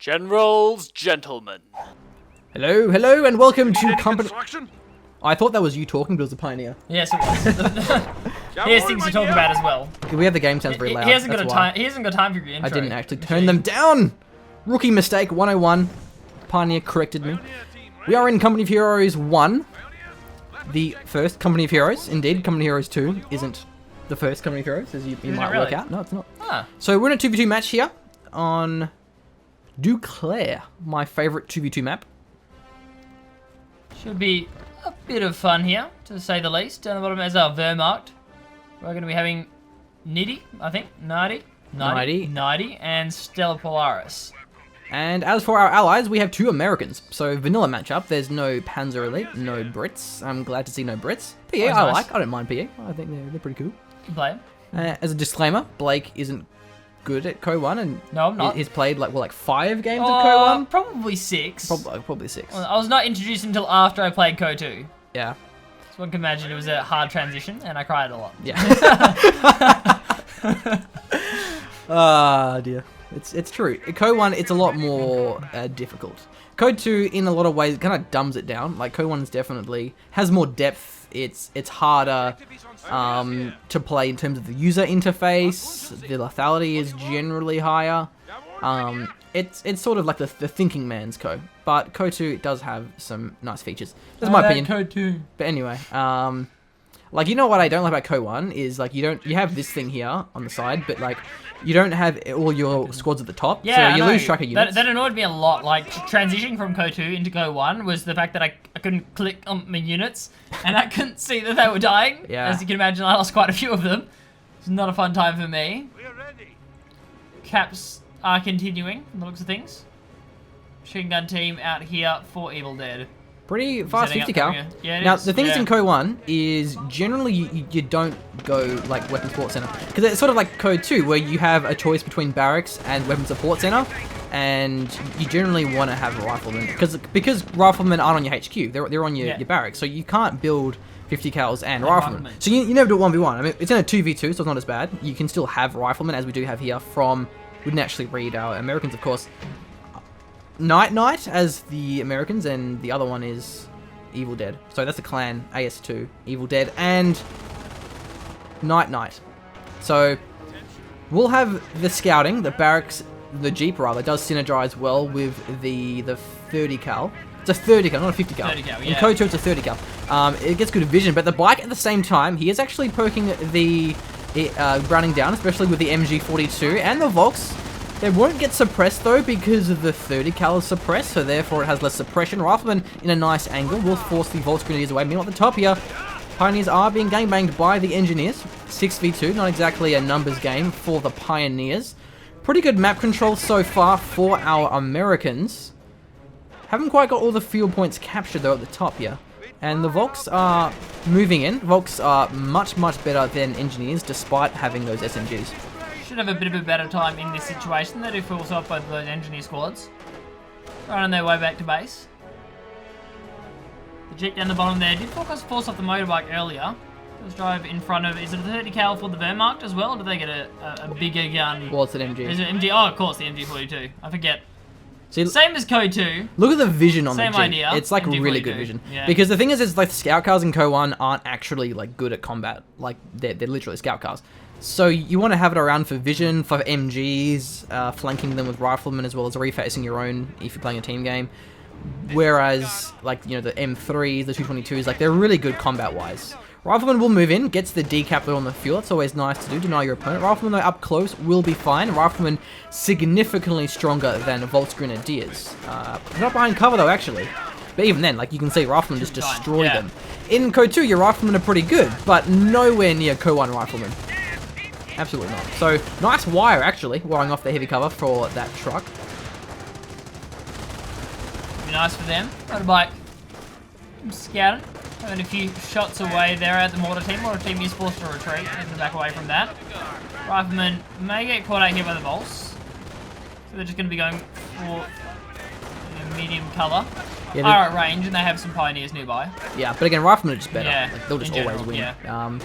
GeneralsGentlemen. Hello, hello, and welcome to company. I thought that was you talking, but it was a pioneer. Yes, it was. He has things to talk about as well. Okay, we have the game sounds very loud. He hasn't got time. He hasn't got time for your intro. I didn't actually turn them down. Rookie mistake 101. Pioneer corrected me. We are in Company of Heroes 1. The first Company of Heroes. Indeed, Company of Heroes 2 isn't the first Company of Heroes, as you might work out. No, it's not. Ah. So we're in a 2v2 match here on Duclair, my favorite 2v2 map. Should be a bit of fun here, to say the least. Down the bottom is our Wehrmacht. We're going to be having Niedi, I think. Niedi, and StellaPolaris. And as for our allies, we have two Americans. So vanilla matchup. There's no Panzer Elite, no Brits. I'm glad to see no Brits. PA, nice. I don't mind PA. I think they're pretty cool. Good play. As a disclaimer, Blake isn't good at Co 1, and no, I'm not. He's played like 5 games of Co 1. Probably 6. Probably 6. Well, I was not introduced until after I played Co 2. Yeah. So one can imagine it was a hard transition, and I cried a lot. Yeah. Ah, dear. It's true. Co 1, it's a lot more difficult. Co 2, in a lot of ways, kind of dumbs it down. Like, Co 1 definitely has more depth. It's harder to play in terms of the user interface. The lethality is generally higher. It's sort of like the thinking man's Co. But Co 2 does have some nice features. That's my opinion. Co 2. But anyway, like, you know what I don't like about Co 1 is, like, you have this thing here on the side, but, like, you don't have all your squads at the top, yeah, so you lose track of units. That annoyed me a lot. Like, transitioning from Co 2 into Co 1 was the fact that I couldn't click on my units, and I couldn't see that they were dying. Yeah. As you can imagine, I lost quite a few of them. It's not a fun time for me. Caps are continuing, from the looks of things. Machine gun team out here for Evil Dead. Pretty fast 50 cal. Yeah, now, the thing is in Co 1 is generally you don't go like Weapon Support Center. Because it's sort of like Co 2 where you have a choice between Barracks and Weapon Support Center. And you generally want to have Riflemen. Because Riflemen aren't on your HQ. They're on your Barracks. So you can't build 50 cals and Riflemen. So you never do 1v1. I mean, it's in a 2v2, so it's not as bad. You can still have Riflemen, as we do have here from... We didn't actually read our Americans, of course. Nite Nite as the Americans, and the other one is Evil Dead. So that's the clan, AS2, Evil Dead, and Nite Nite. So we'll have the scouting, the barracks, the Jeep rather, does synergize well with the 30 cal. It's a 30 cal, not a 50 cal. 30 cal, yeah. In Co 2 it's a 30 cal. It gets good vision, but the bike at the same time, he is actually poking the Browning down, especially with the MG42 and the Volks. They won't get suppressed though because of the 30 cal is suppressed, so therefore it has less suppression. Rifleman in a nice angle will force the Volksgrenadiers away. Meanwhile at the top here, Pioneers are being gangbanged by the Engineers. 6v2, not exactly a numbers game for the Pioneers. Pretty good map control so far for our Americans. Haven't quite got all the field points captured though at the top here. And the Volks are moving in. Volks are much better than Engineers despite having those SMGs. Should have a bit of a better time in this situation. They do force off both of those engineer squads. Right on their way back to base. The Jeep down the bottom there did force off the motorbike earlier. Let's drive in front of... Is it a 30 cal for the Wehrmacht as well? Or do they get a bigger gun? Well, it's an MG. Is it MG? Oh, of course, the MG42. I forget. See, same as Co 2. Look at the vision on Same the Jeep. idea. It's like MG42. really good vision. Yeah. Because the thing is like the scout cars in Co 1 aren't actually like good at combat. Like they're literally scout cars. So you want to have it around for vision, for MGs, flanking them with riflemen as well as refacing your own if you're playing a team game. Whereas like, you know, the M3s, the 222s, like they're really good combat wise. Rifleman will move in, gets the decap on the field. It's always nice to do, deny your opponent. Rifleman though up close will be fine. Rifleman significantly stronger than Volksgrenadiers. Not behind cover though actually. But even then, like you can see Rifleman just destroy them. In Co 2 your Riflemen are pretty good, but nowhere near Co 1 Riflemen. Absolutely not. So, nice wire actually, wiring off the heavy cover for that truck. Be nice for them. Motorbike scouting. Having a few shots away there at the mortar team. Mortar team is forced to retreat and to back away from that. Riflemen may get caught out here by the Volks. So they're just going to be going for medium colour. Yeah, are at range and they have some Pioneers nearby. Yeah, but again, Riflemen are just better. Yeah, like, they'll just always win. Yeah.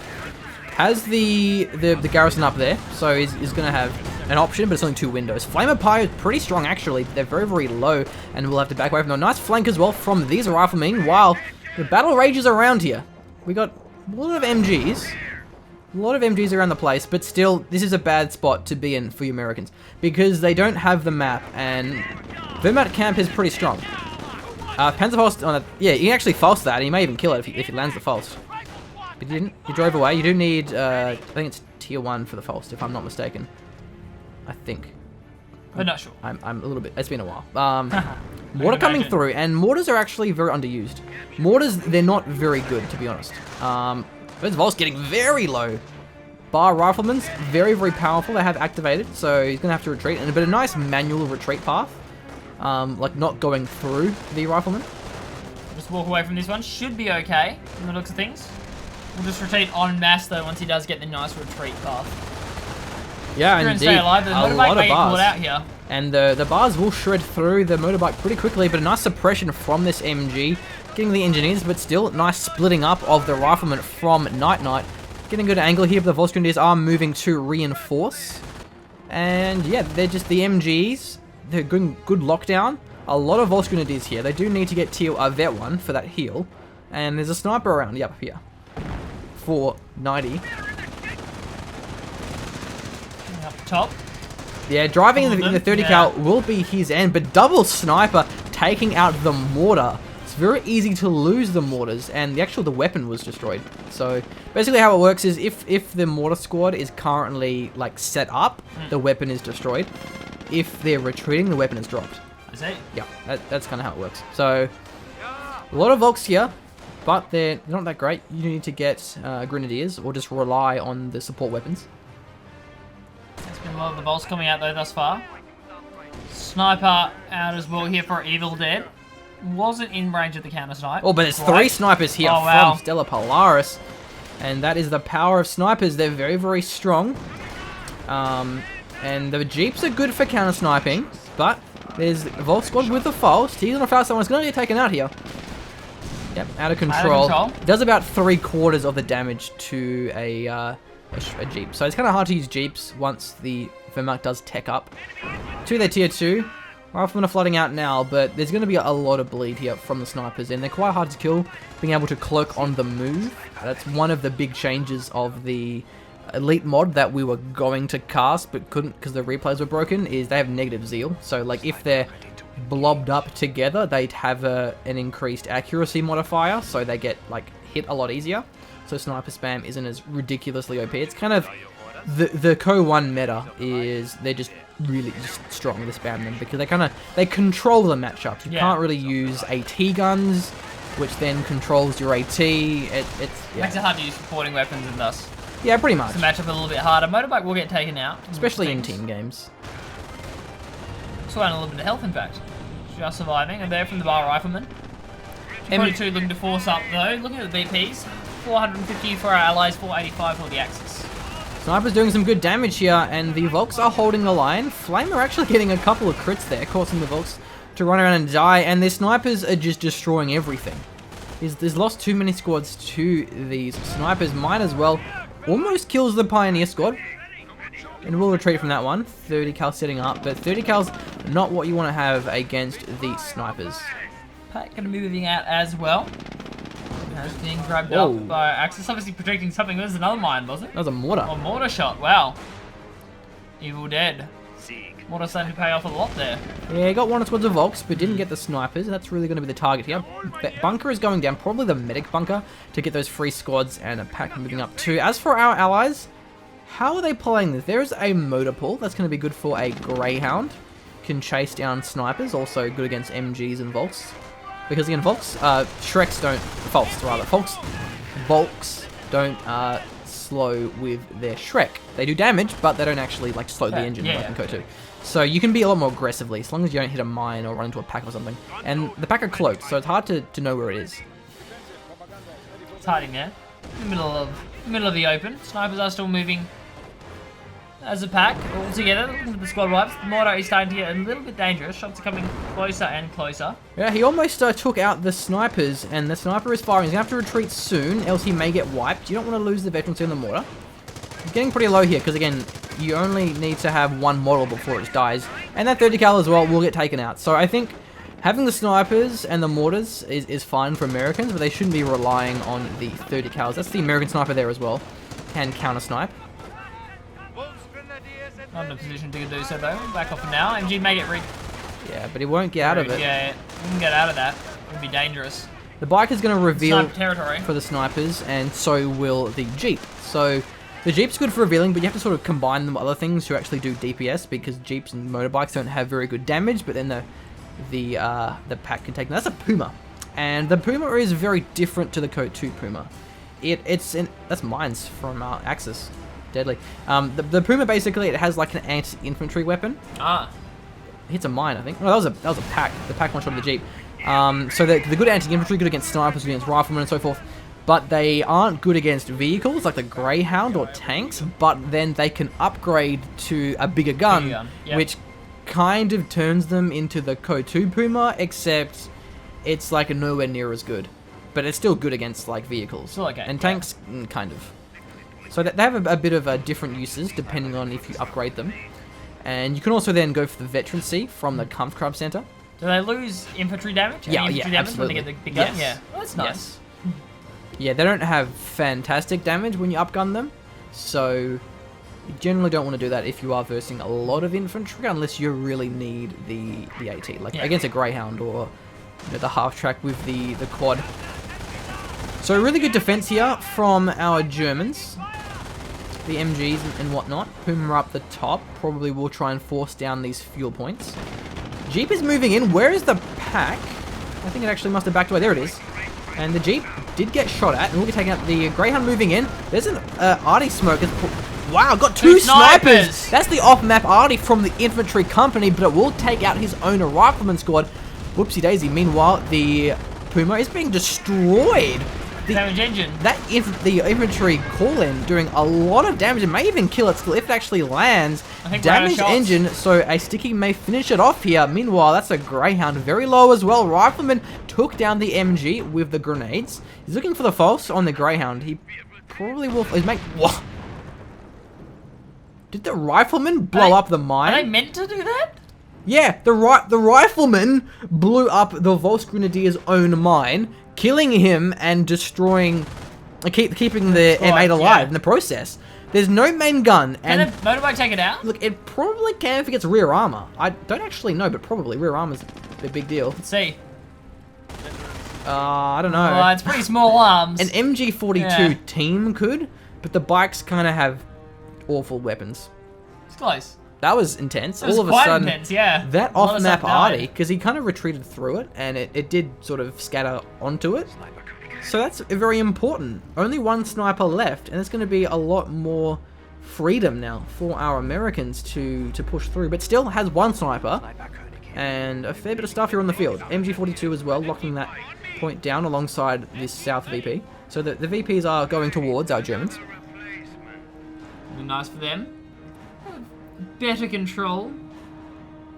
Has the garrison up there, so he's going to have an option, but it's only 2 windows. Flamer Pie is pretty strong, actually. They're very, very low, and we'll have to back away from them. Nice flank as well from these riflemen, while the battle rages around here. We got a lot of MGs. A lot of MGs around the place, but still, this is a bad spot to be in for you Americans, because they don't have the map, and Wehrmacht camp is pretty strong. Panther Faust on yeah, he actually falsed that. He may even kill it if he lands the false. But he didn't. He drove away. You do need, I think it's tier 1 for the false, if I'm not mistaken. I think. I'm not sure. I'm a little bit. It's been a while. Mortar coming through, and mortars are actually very underused. Mortars, they're not very good, to be honest. This Vol's getting very low. Bar Rifleman's very, very powerful. They have activated, so he's gonna have to retreat. But a nice manual retreat path, like not going through the Rifleman. Just walk away from this one. Should be okay from the looks of things. We'll just retreat en masse though once he does get the nice retreat path. Yeah, indeed. Stay alive. The motorbike may get caught out here. And the bars will shred through the motorbike pretty quickly, but a nice suppression from this MG. Getting the engineers, but still nice splitting up of the riflemen from Nite Nite. Getting a good angle here, but the Volksgrenadiers are moving to reinforce. And yeah, they're just the MGs. They're good lockdown. A lot of Volksgrenadiers here. They do need to get tier vet 1 for that heal. And there's a sniper around, yep, here. For Niedi. Up top. Yeah, driving in the 30 cal will be his end, but double sniper taking out the mortar. It's very easy to lose the mortars, and the weapon was destroyed. So basically how it works is if the mortar squad is currently like set up, the weapon is destroyed. If they're retreating, the weapon is dropped. I see. Yeah, that's kind of how it works. So a lot of Volks here, but they're not that great. You need to get grenadiers or just rely on the support weapons. There's been a lot of the bolts coming out though thus far. Sniper out as well here for Evil Dead. Wasn't in range of the counter snipe. Oh, but there's 3 snipers here from StellaPolaris. And that is the power of snipers. They're very, very strong. And the Jeeps are good for counter sniping. But there's Volt Squad with the Faust. He's on a fast one. He's going to get taken out here. Yep, out of control. Does about 3/4 of the damage to a Jeep. So it's kind of hard to use Jeeps once the Wehrmacht does tech up. To their tier 2. Riflemen are flooding out now, but there's going to be a lot of bleed here from the snipers, and they're quite hard to kill, being able to cloak on the move. That's one of the big changes of the elite mod that we were going to cast, but couldn't because the replays were broken, is they have negative zeal. So, like, if they're blobbed up together, they'd have an increased accuracy modifier, so they get, like, hit a lot easier. So sniper spam isn't as ridiculously OP. It's kind of... The Co 1 meta is they're just really strong to spam them because they control the matchups. You can't really use AT guns, which then controls your AT. Makes it hard to use supporting weapons and thus. Yeah, pretty much. To match up a little bit harder. Motorbike will get taken out, especially in team games. So a little bit of health, in fact. Just surviving, and there from the Bar Rifleman. 22 looking to force up though. Looking at the BPs, 450 for our allies, 485 for the Axis. Sniper's doing some good damage here, and the Volks are holding the line. Flame are actually getting a couple of crits there, causing the Volks to run around and die, and their snipers are just destroying everything. He's lost too many squads to these snipers. Might as well. Almost kills the Pioneer squad. And we'll retreat from that one. 30 cal setting up, but 30 cal's not what you want to have against the snipers. Pack going to be moving out as well. Just being grabbed up by Axis, obviously protecting something. It was another mine, was it? That was a mortar. Oh, mortar shot, wow. Evil Dead. Mortar starting to pay off a lot there. Yeah, he got one towards the Volks, but didn't get the snipers. That's really going to be the target here. Bunker is going down, probably the medic bunker, to get those free squads, and a pack moving up too. As for our allies, how are they playing this? There is a motor pull. That's going to be good for a Greyhound. Can chase down snipers, also good against MGs and Volks. Because again, Volks don't slow with their Shrek. They do damage, but they don't actually like slow the engine like in Code 2. So you can be a lot more aggressively, as long as you don't hit a mine or run into a pack or something. And the pack are cloaked, so it's hard to know where it is. It's hiding there, in the middle of the open. Snipers are still moving as a pack, all together, looking at the squad wipes. The mortar is starting to get a little bit dangerous. Shots are coming closer and closer. Yeah, he almost took out the snipers, and the sniper is firing. He's going to have to retreat soon, else he may get wiped. You don't want to lose the veterans in the mortar. He's getting pretty low here, because again, you only need to have one model before it dies. And that 30 cal as well will get taken out. So I think having the snipers and the mortars is fine for Americans, but they shouldn't be relying on the 30 cals. That's the American sniper there as well. Can counter snipe. Not in a position to do so though. Back off for now. MG may get rigged. Yeah, but he won't get out of it. Yeah, he can get out of that. It would be dangerous. The bike is going to reveal territory for the snipers, and so will the Jeep. So the Jeep's good for revealing, but you have to sort of combine them with other things to actually do DPS, because Jeeps and motorbikes don't have very good damage, but then the pack can take them. That's a Puma, and the Puma is very different to the Code 2 Puma. That's mines from Axis. Deadly. The Puma basically, it has like an anti-infantry weapon. Ah. It hits a mine, I think. No, that was a pack. The pack one shot of the Jeep. So the good anti-infantry, good against snipers, against riflemen and so forth. But they aren't good against vehicles like the Greyhound or tanks. But then they can upgrade to a bigger gun, yep. which kind of turns them into the Code 2 Puma, except it's like nowhere near as good. But it's still good against like vehicles. Still okay. And tanks, kind of. So they have a bit of different uses depending on if you upgrade them. And you can also then go for the veterancy from the Kampfkraft Center. Do they lose infantry damage? Yeah, infantry damage absolutely. when they get the gun? Yes. Yeah, well, that's nice. Yes. Yeah, they don't have fantastic damage when you upgun them, so you generally don't want to do that if you are versing a lot of infantry, unless you really need the AT, like against a Greyhound or the half track with the quad. So really good defense here from our Germans. The MGs and whatnot. Puma up the top. Probably will try and force down these fuel points. Jeep is moving in. Where is the pack? I think it actually must have backed away. There it is. And the Jeep did get shot at, and will be taking out the Greyhound moving in. There's an arty smoke. Wow, got two snipers! That's the off-map arty from the infantry company, but it will take out his own rifleman squad. Whoopsie daisy. Meanwhile, the Puma is being destroyed. Damage engine. The infantry call-in doing a lot of damage. It may even kill it still if it actually lands. Damage engine, so a sticky may finish it off here. Meanwhile, that's a Greyhound, very low as well. Rifleman took down the MG with the grenades. He's looking for the false on the Greyhound. He probably will. What? Did the Rifleman blow up the mine? Are they meant to do that? Yeah, the Rifleman blew up the Volksgrenadier's own mine, killing him and destroying, keeping the M8 alive in the process. There's no main gun. Can the motorbike take it out? Look, it probably can if it gets rear armor. I don't actually know, but probably. Rear armor's a big deal. Let's see. I don't know. Well, it's pretty small arms. An MG42 team could, but the bikes kind of have awful weapons. It's close. That was intense. That was all of a quite sudden, intense, yeah. That off-map arty, because he kind of retreated through it, and it did sort of scatter onto it. So that's very important. Only one sniper left, and there's going to be a lot more freedom now for our Americans to push through. But still has one sniper, and a fair bit of stuff here on the field. MG42 as well, locking that point down alongside this South VP. So the VPs are going towards our Germans. Nice for them. Better control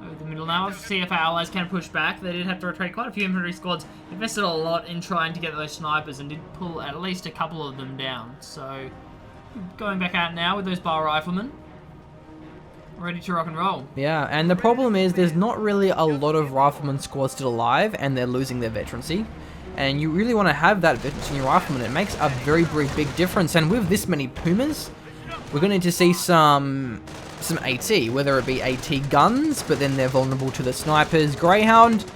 over the middle now. Let's see if our allies can push back. They did have to retreat. Quite a few infantry squads invested a lot in trying to get those snipers and did pull at least a couple of them down. So going back out now with those bar riflemen, ready to rock and roll. Yeah, and the problem is there's not really a lot of rifleman squads still alive, and they're losing their veterancy. And you really want to have that veterancy in your rifleman. It makes a very big difference. And with this many Pumas, we're going to need to see some AT, whether it be AT guns, but then they're vulnerable to the snipers. Greyhound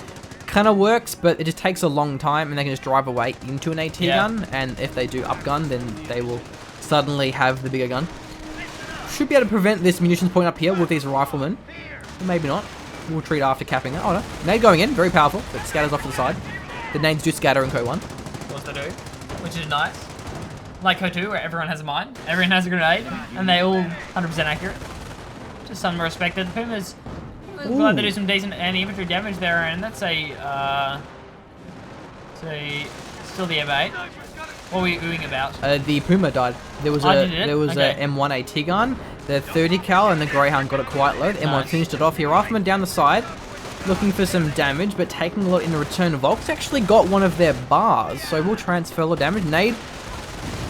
kind of works, but it just takes a long time, and they can just drive away into an AT gun, and if they do upgun, then they will suddenly have the bigger gun. Should be able to prevent this munitions point up here with these riflemen. Maybe not. We'll retreat after capping it. Oh no. Nade going in, very powerful, but scatters off to the side. The nades do scatter in Code 1. Of course they do, which is nice. Like Code 2, where everyone has a mine, everyone has a grenade, and they all 100% accurate. Just some respect. The Pumas, glad they do some decent anti-infantry damage there, and that's still the M8. What were you oohing about? The Puma died. There was a M1 AT gun, the 30 cal, and the Greyhound got it quite low. The M1 finished it off here. Rifleman down the side, looking for some damage, but taking a lot in the return. Volks actually got one of their bars, so we'll transfer a lot of damage. Nade,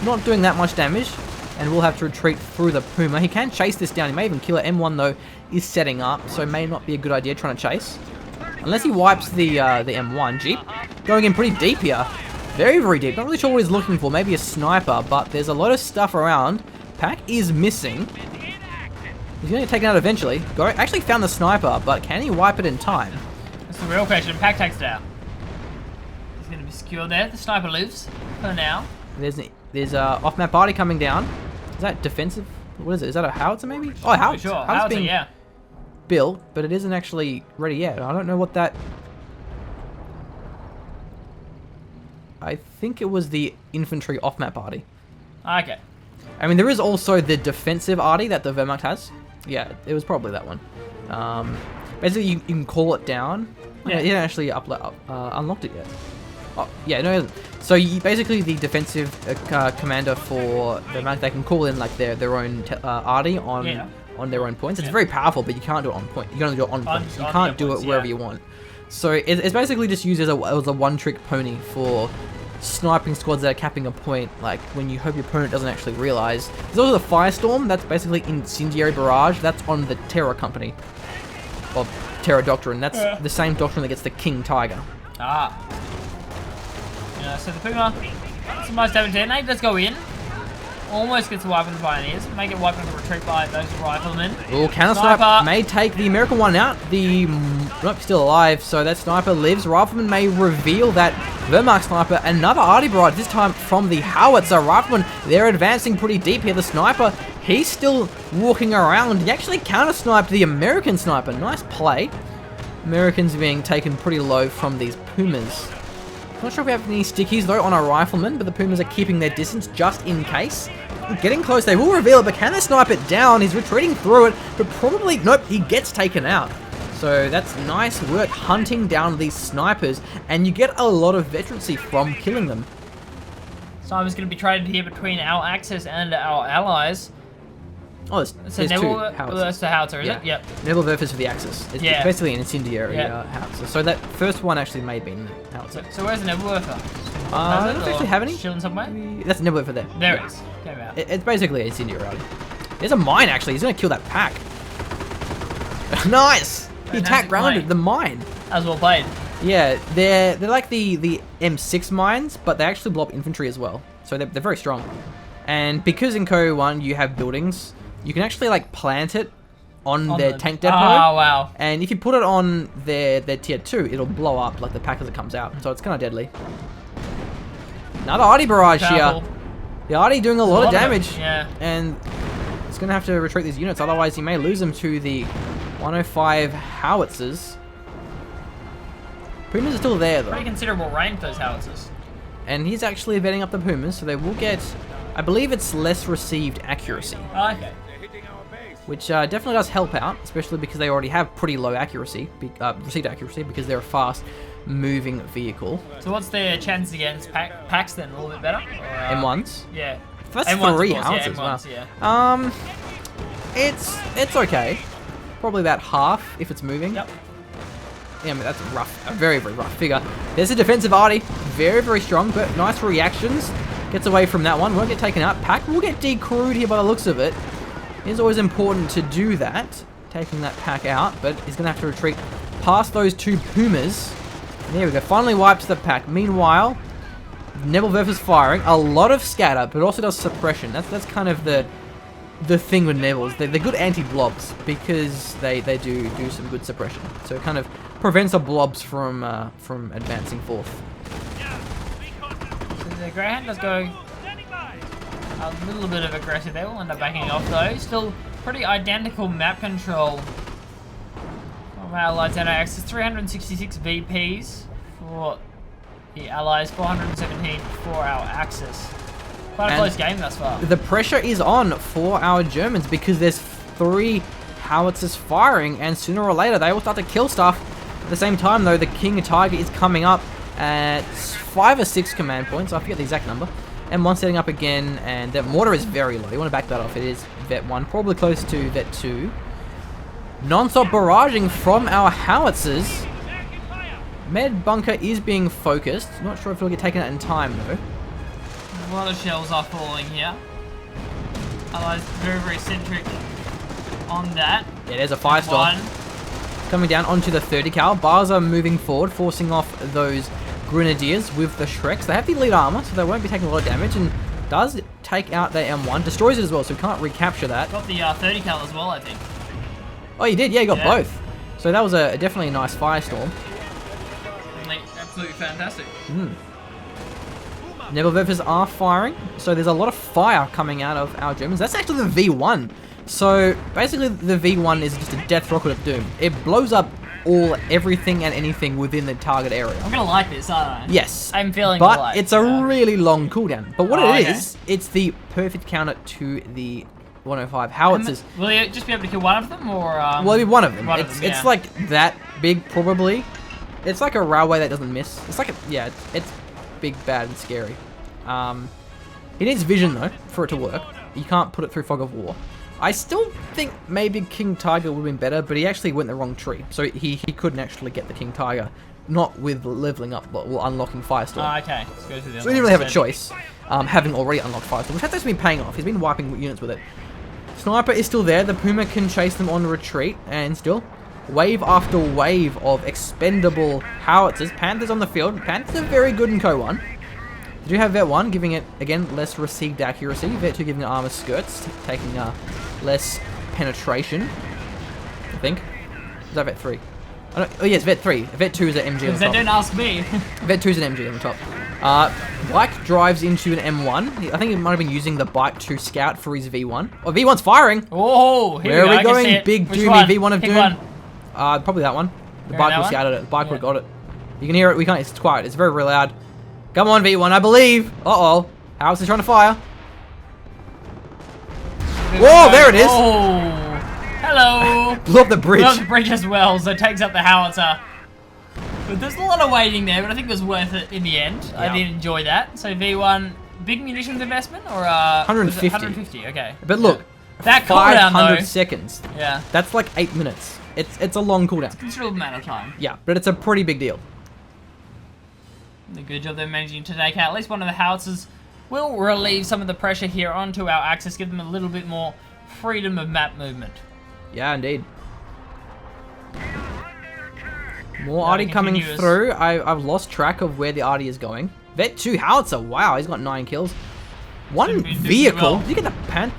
not doing that much damage. and will have to retreat through the Puma. He can chase this down. He may even kill it. M1 though is setting up, so it may not be a good idea trying to chase. Unless he wipes the M1. Jeep going in pretty deep here. Very, very deep. Not really sure what he's looking for. Maybe a sniper, but there's a lot of stuff around. Pack is missing. He's going to get taken out eventually. Actually found the sniper, but can he wipe it in time? That's the real question. Pack takes it out. He's going to be secure there. The sniper lives for now. There's a off-map party coming down. Is that defensive? What is it? Is that a howitzer maybe? Oh, a howitzer. Sure. Howitzer, yeah. Built, but it isn't actually ready yet. I don't know what that... I think it was the infantry off-map party. Okay. I mean, there is also the defensive arty that the Wehrmacht has. Yeah, it was probably that one. Basically, you can call it down. Yeah, he didn't actually unlocked it yet. Oh, yeah, no, he hasn't. So basically, the defensive commander for the Wehrmacht, they can call in like their own arty on their own points. It's very powerful, but you can't do it on point. You can only do it on points. You can't do it wherever you want. So it's basically just used as a one-trick pony for sniping squads that are capping a point, like when you hope your opponent doesn't actually realize. There's also the Firestorm, that's basically incendiary barrage. That's on the Terror Company, or Terror Doctrine. That's the same doctrine that gets the King Tiger. Ah. Yeah, so the Puma, some nice damage there. Nate does go in. Almost gets wiped on the Pioneers. May get wiped on the retreat by those riflemen. Oh, counter sniper may take the American one out. Nope, still alive, so that sniper lives. Rifleman may reveal that Wehrmacht sniper. Another arty barrage, this time from the howitzer. Rifleman, they're advancing pretty deep here. The sniper, he's still walking around. He actually counter sniped the American sniper. Nice play. Americans being taken pretty low from these Pumas. Not sure if we have any stickies though on our riflemen, but the Pumas are keeping their distance just in case. Getting close, they will reveal it, but can they snipe it down? He's retreating through it, but probably, nope, he gets taken out. So that's nice work hunting down these snipers, and you get a lot of veterancy from killing them. Simon's going to be traded here between our Axis and our allies. Oh, there's two howitzers. That's the howitzer, is it? Yep. Nebelwerfer is for the Axis. It's basically an incendiary howitzer. So that first one actually may have been the howitzer. So where's the Nebelwerfer? I don't actually have any. Chilling somewhere? That's the Nebelwerfer there. There it is. Came out. It's basically an incendiary. There's a mine actually. He's going to kill that pack. Nice! He attack grounded the mine. As well played. Yeah, they're like the M6 mines, but they actually blow up infantry as well. So they're very strong. And because in KO 1 you have buildings, you can actually like plant it on their tank depot. Oh, wow. And if you put it on their tier 2, it'll blow up like the pack as it comes out. So it's kind of deadly. Another arty barrage here. The arty doing a lot of damage. Yeah. And it's going to have to retreat these units, otherwise he may lose them to the 105 howitzers. Pumas are still there though. Pretty considerable range those howitzers. And he's actually vetting up the Pumas, so they will get, I believe it's less received accuracy. Oh, okay. Which definitely does help out, especially because they already have pretty low accuracy, received accuracy, because they're a fast moving vehicle. So what's their chances against packs then? A little bit better? Or, M1s? Yeah. That's M1s, 3 of course, howitzers. M1s, yeah. It's okay. Probably about half if it's moving. Yep. Yeah, I mean, that's rough. A very, very rough figure. There's a defensive arty. Very, very strong, but nice reactions. Gets away from that one. Won't get taken out. Pack will get decrewed here by the looks of it. It's always important to do that. Taking that pack out, but he's going to have to retreat past those two Pumas. There we go. Finally wipes the pack. Meanwhile, Nebelwerfer's firing. A lot of scatter, but also does suppression. That's kind of the thing with Nebels. They're good anti-blobs because they do some good suppression. So it kind of prevents the blobs from advancing forth. So the Greyhound does go a little bit of aggressive there. We'll end up backing off though. Still pretty identical map control from our Allies and our Axis. 366 VPs for the Allies, 417 for our Axis. Quite a close game thus far. The pressure is on for our Germans because there's 3 howitzers firing, and sooner or later they will start to kill stuff. At the same time though, the King Tiger is coming up at 5 or 6 command points. I forget the exact number. M1 setting up again, and the mortar is very low. You want to back that off. It is Vet 1, probably close to Vet 2. Non-stop barraging from our howitzers. Med bunker is being focused. Not sure if it'll get taken out in time though. A lot of shells are falling here. Allies very, very centric on that. Yeah, there's a firestorm coming down onto the 30 cal. Bars are moving forward, forcing off those grenadiers with the Shreks. They have the elite armor, so they won't be taking a lot of damage, and does take out their M1. Destroys it as well, so we can't recapture that. Got the 30 cal as well, I think. Oh, you did? Yeah, you got both. So that was definitely a nice firestorm. Absolutely fantastic. Nebelwerfers are firing, so there's a lot of fire coming out of our Germans. That's actually the V1. So basically the V1 is just a death rocket of doom. It blows up everything and anything within the target area. I'm gonna like this, aren't I? Yes. I'm feeling but like it's a really long cooldown. But what it okay. is, it's the perfect counter to the 105 howitzers. Will you just be able to kill one of them, or? Well, it'll be one of them. It's It's like that big, probably. It's like a railway that doesn't miss. It's like it's big, bad, and scary. It needs vision though for it to work. You can't put it through fog of war. I still think maybe King Tiger would have been better, but he actually went the wrong tree. So he couldn't actually get the King Tiger, not with leveling up, but unlocking Firestorm. Oh, okay. Let's go through the so he didn't really have a choice, having already unlocked Firestorm, which has actually been paying off. He's been wiping units with it. Sniper is still there. The Puma can chase them on retreat, and still, wave after wave of expendable howitzers. Panthers on the field. Panthers are very good in Co 1. They do have Vet 1, giving it, again, less received accuracy. Vet 2 giving it armor skirts, taking less penetration, I think. Is that Vet 3? Oh yes, Vet 3. Vet 2 is an MG on the top. Don't ask me. Vet 2 is an MG on the top. Bike drives into an M1. I think he might have been using the bike to scout for his V1. Oh, V1's firing! Oh, here Where we are we going? Big doomy V1 of Pick Doom. one. Probably that one. The bike would have scouted it. The bike would have got it. You can hear it. We can't. It's quiet. It's very, very loud. Come on, V1, I believe. Uh-oh. House is trying to fire. Whoa, there it is. Oh, hello. Blew up the bridge. Blew up the bridge as well, so it takes up the howitzer. But there's a lot of waiting there, but I think it was worth it in the end. Yeah. I did enjoy that. So V1, big munitions investment, or 150. 150, okay. But look, that cooldown 500 though. seconds. Yeah. That's like 8 minutes. It's a long cooldown. Considerable amount of time. Yeah, but it's a pretty big deal. A good job they're managing to take out at least one of the howitzers. Will relieve some of the pressure here onto our axis, give them a little bit more freedom of map movement. Yeah, indeed. More Artie coming through. I've lost track of where the Artie is going. Vet 2 howitzer. Wow, he's got 9 kills. One vehicle. Well. Did you get the Panther?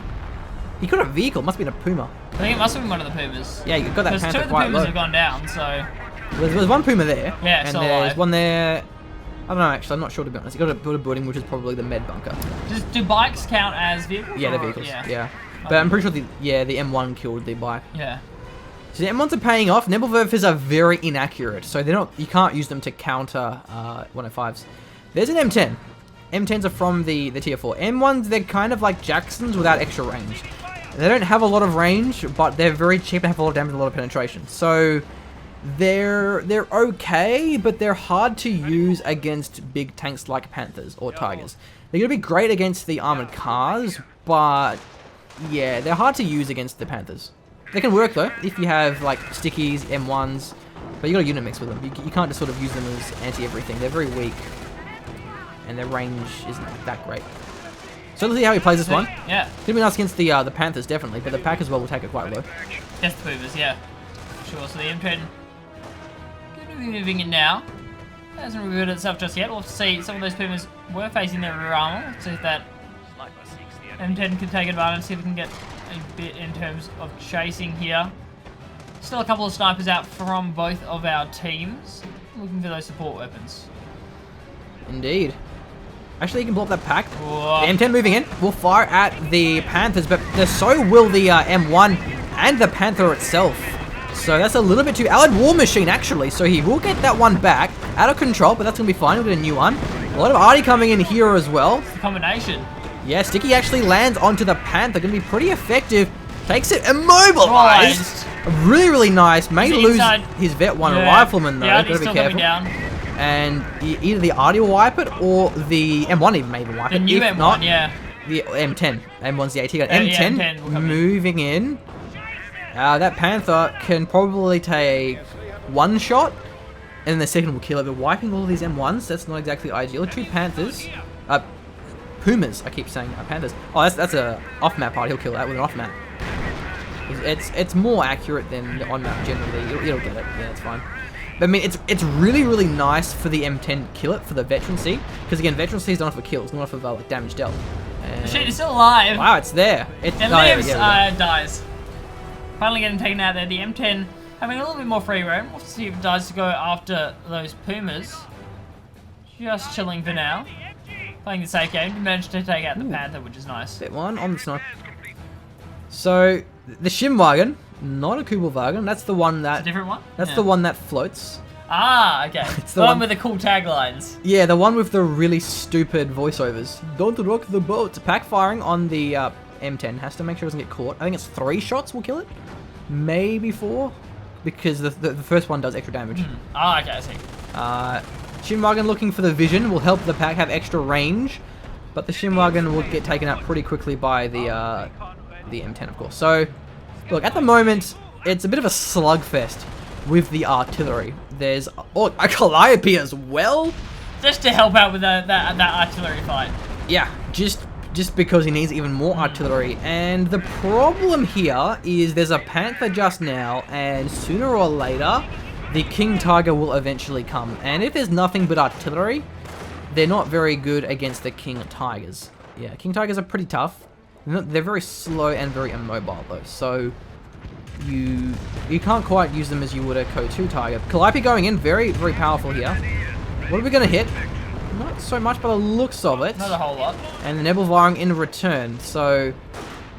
He got a vehicle. Must have been a Puma. I think it must have been one of the Pumas. Yeah, you got that Because Panther two of the quite Pumas low. have gone down, so... There's one Puma there. Yeah, and still there's alive. one there. I don't know, actually. I'm not sure, to be honest. You got a building, which is probably the med bunker. Do bikes count as vehicles? Yeah, they're or- vehicles. Yeah. But I'm pretty sure the M1 killed the bike. Yeah. So the M1s are paying off. Nebelwerfers are very inaccurate, so you can't use them to counter 105s. There's an M10. M10s are from the tier 4. M1s, they're kind of like Jacksons without extra range. They don't have a lot of range, but they're very cheap and have a lot of damage and a lot of penetration. So they're okay, but they're hard to use against big tanks like Panthers or Tigers. They're going to be great against the armored cars, but yeah, they're hard to use against the Panthers. They can work though, if you have like stickies, M1s, but you got a unit mix with them. You can't just sort of use them as anti-everything. They're very weak, and their range isn't that great. So let's see how he plays this one. Yeah. It's gonna be nice against the Panthers, definitely, but the pack as well will take it quite low. Against the Pumas, yeah. Sure, so the M10 going to be moving in now. Hasn't revealed itself just yet. We'll have to see. Some of those Pumas were facing their rear armor. Let's see if that M10 can take advantage, see if we can get a bit in terms of chasing here. Still a couple of snipers out from both of our teams. Looking for those support weapons. Indeed. Actually, you can blow up that pack. Whoa. The M10 moving in will fire at the Panthers, but so will the M1 and the Panther itself. So that's a little bit too... Allied War Machine, actually. So he will get that one back. Out of control, but that's going to be fine. We'll get a new one. A lot of Artie coming in here as well. It's a combination. Yeah, Sticky actually lands onto the Panther. Going to be pretty effective. Takes it immobilized. Really, really nice. May lose his Vet 1 rifleman, though. Gotta be careful. Down. And either the Artie will wipe it, or the M1 even may even wipe it. The new if M1, not, yeah. the M10. M1's the AT gun. M10 M10 will come moving in. That Panther can probably take one shot, and the second will kill it. But wiping all of these M1s, that's not exactly ideal. Two Panthers. Pumas. I keep saying Panthers. Oh, that's a off-map part. He'll kill that with an off-map. It's more accurate than the on-map generally. It'll get it. Yeah, it's fine. But, I mean, it's really nice for the M10 to kill it for the Veteran C, because again, Veteran C is not for kills, not for like damage dealt. And The shit is still alive. wow, it's there. It lives, dies. Finally getting taken out there. The M10 having a little bit more free roam. We'll see if it decides to go after those Pumas. Just chilling for now. Playing the safe game. Managed to take out the Panther, which is nice. Bit one on the snipe. So the Schimwagen, not a Kubelwagen. That's the one that. It's a different one. That's the one that floats. Ah, okay. It's the one with the cool taglines. Yeah, the one with the really stupid voiceovers. Don't rock the boat. Pack firing on the M10 has to make sure it doesn't get caught. I think it's 3 shots will kill it, maybe 4, because the first one does extra damage. Ah, okay, I see. Schimwagen looking for the vision will help the pack have extra range, but the Schimwagen will get taken out pretty quickly by the M10, of course. So, look, at the moment, it's a bit of a slugfest with the artillery. There's a Calliope as well. Just to help out with that artillery fight. Yeah, just because he needs even more artillery. And the problem here is there's a Panther just now, and sooner or later, the King Tiger will eventually come. And if there's nothing but artillery, they're not very good against the King Tigers. Yeah, King Tigers are pretty tough. They're very slow and very immobile though, so you can't quite use them as you would a Co2 Tiger. Calliope going in, very powerful here. What are we going to hit? Not so much by the looks of it. Not a whole lot. And the Nebel firing in return, so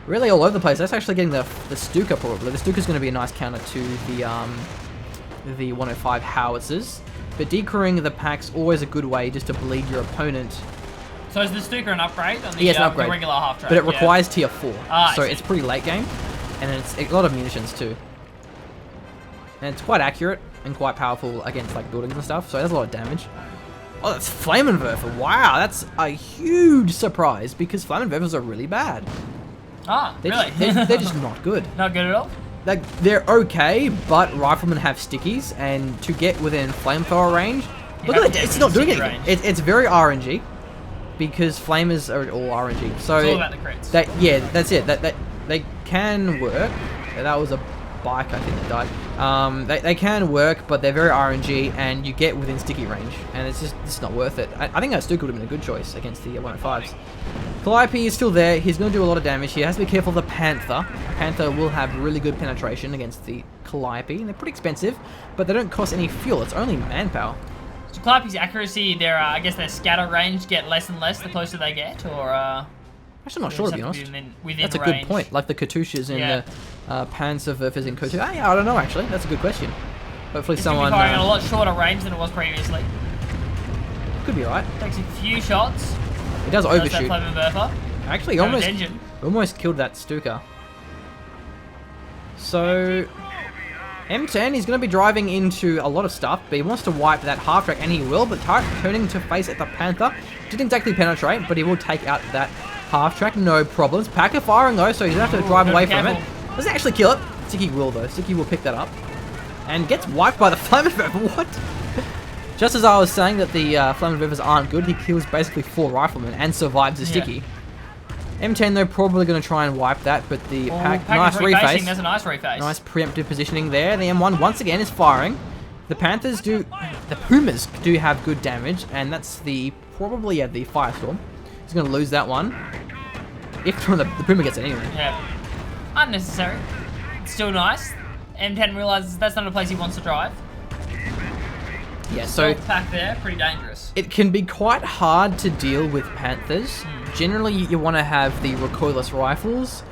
really all over the place. That's actually getting the Stuka probably. The Stuka's going to be a nice counter to the 105 howitzers. But decrewing the pack's always a good way just to bleed your opponent. So is the Stuka an upgrade on the, yes, an upgrade. the regular half track? But it requires tier 4, so I see. it's pretty late game. And it's a lot of munitions too. And it's quite accurate and quite powerful against like buildings and stuff, so it does a lot of damage. Oh, that's Flammenwerfer. Wow, that's a huge surprise because Flammenwerfers are really bad. Ah, really? They're just not good. Not good at all? Like, they're okay, but riflemen have stickies, and to get within flamethrower range, look at it, it's not doing anything. It's very RNG, because flamers are all RNG. So it's all about the crits. That's it. That they can work. That was a bike, I think, that died. They can work, but they're very RNG, and you get within sticky range, and it's not worth it. I think that Stuka would have been a good choice against the 105s. Calliope is still there. He's going to do a lot of damage. He has to be careful of the Panther. Panther will have really good penetration against the Calliope, and they're pretty expensive, but they don't cost any fuel. It's only manpower. So Calliope's accuracy, I guess their scatter range get less and less the closer they get, or actually not sure, to be honest. Within That's a range. good point. Like the Katyushas and the Panzerwerfers in KO2. I don't know, actually. That's a good question. Hopefully it's someone... firing at a lot shorter range than it was previously. Could be right. Takes a few shots. It does overshoot. That actually, almost killed that Stuka. So... M10, he's going to be driving into a lot of stuff, but he wants to wipe that half track, and he will, but turning to face at the Panther. Didn't exactly penetrate, but he will take out that half track, no problems. Packer firing though, so he's going to have to drive away from it. Doesn't actually kill it. Sticky will though. Sticky will pick that up. And gets wiped by the Flammenwerfer. What? Just as I was saying that the Flammenwerfers aren't good, he kills basically 4 riflemen and survives the Sticky. M10 though probably going to try and wipe that, but the pack nice reface. That's a nice reface. Nice preemptive positioning there. The M1 once again is firing. The Panthers the Pumas do have good damage, and that's probably the Firestorm. He's going to lose that one. If the Puma gets it anyway. Yeah. Unnecessary. It's still nice. M10 realizes that's not a place he wants to drive. Yeah, so back there, pretty dangerous. It can be quite hard to deal with Panthers. Generally, you want to have the recoilless rifles,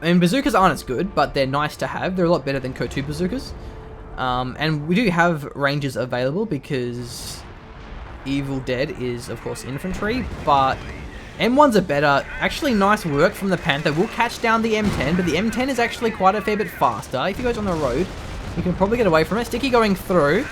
bazookas aren't as good, but they're nice to have. They're a lot better than KO2 bazookas. And we do have ranges available because Evil Dead is, of course, infantry, but M1s are better. Actually, nice work from the Panther. We'll catch down the M10, but the M10 is actually quite a fair bit faster. If he goes on the road, you can probably get away from it. Sticky going through.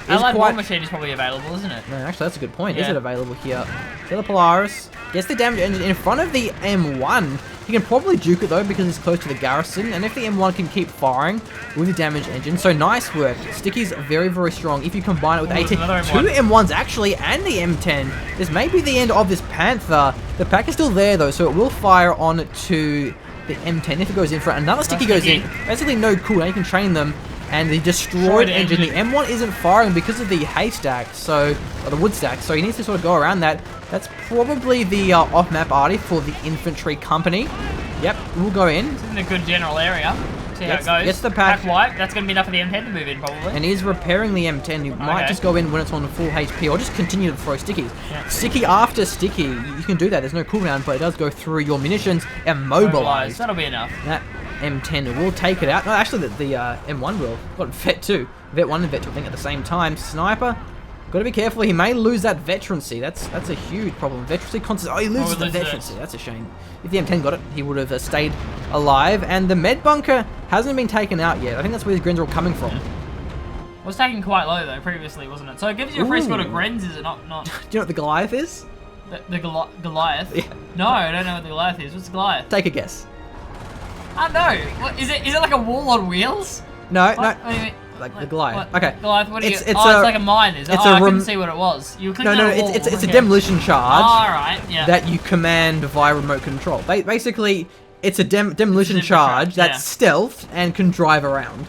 Allied War Machine is probably available, isn't it? No, actually, that's a good point. Is it available here? StellaPolaris gets the damage engine in front of the M1. He can probably juke it though because it's close to the garrison, and if the M1 can keep firing with the damage engine, so nice work. Sticky's very, very strong if you combine it with AT. Two M1s actually, and the M10. This may be the end of this Panther. The pack is still there though, so it will fire on to the M10 if it goes in for it. Another Sticky goes in. Basically no cooldown, you can train them. And the destroyed engine, the M1 isn't firing because of the hay stack, or the wood stack, so he needs to sort of go around that. That's probably the off-map arty for the infantry company. Yep, we'll go in. It's in a good general area. See how it goes. Gets the pack. Wipe. That's going to be enough for the M10 to move in, probably. And he's repairing the M10. He might just go in when it's on full HP, or just continue to throw stickies. Yeah. Sticky after sticky, you can do that. There's no cooldown, but it does go through your munitions. Immobilized. That'll be enough. That M10 will take it out. No, actually, the M1 will. Got Vet 2. Vet 1 and Vet 2, I think, at the same time. Sniper, got to be careful. He may lose that veterancy. That's a huge problem. Veterancy constant. Oh, he loses the veterancy. That's a shame. If the M10 got it, he would have stayed alive. And the med bunker hasn't been taken out yet. I think that's where his grins are all coming from. It was taken quite low, though, previously, wasn't it? So it gives you a free squad of grins, is it not? Do you know what the Goliath is? The Goliath? Yeah. No, I don't know what the Goliath is. What's the Goliath? Take a guess. I don't know. What, is it like a wall on wheels? No, What? no. What do you mean? Like the Goliath. What? Okay. Goliath, what do you... It's it's like a mine, is it? it's Oh, a I couldn't see what it was. You were clicking No, on a wall. it's a demolition charge. Alright, yeah. That you command via remote control. Basically, it's a demolition charge that's stealth and can drive around.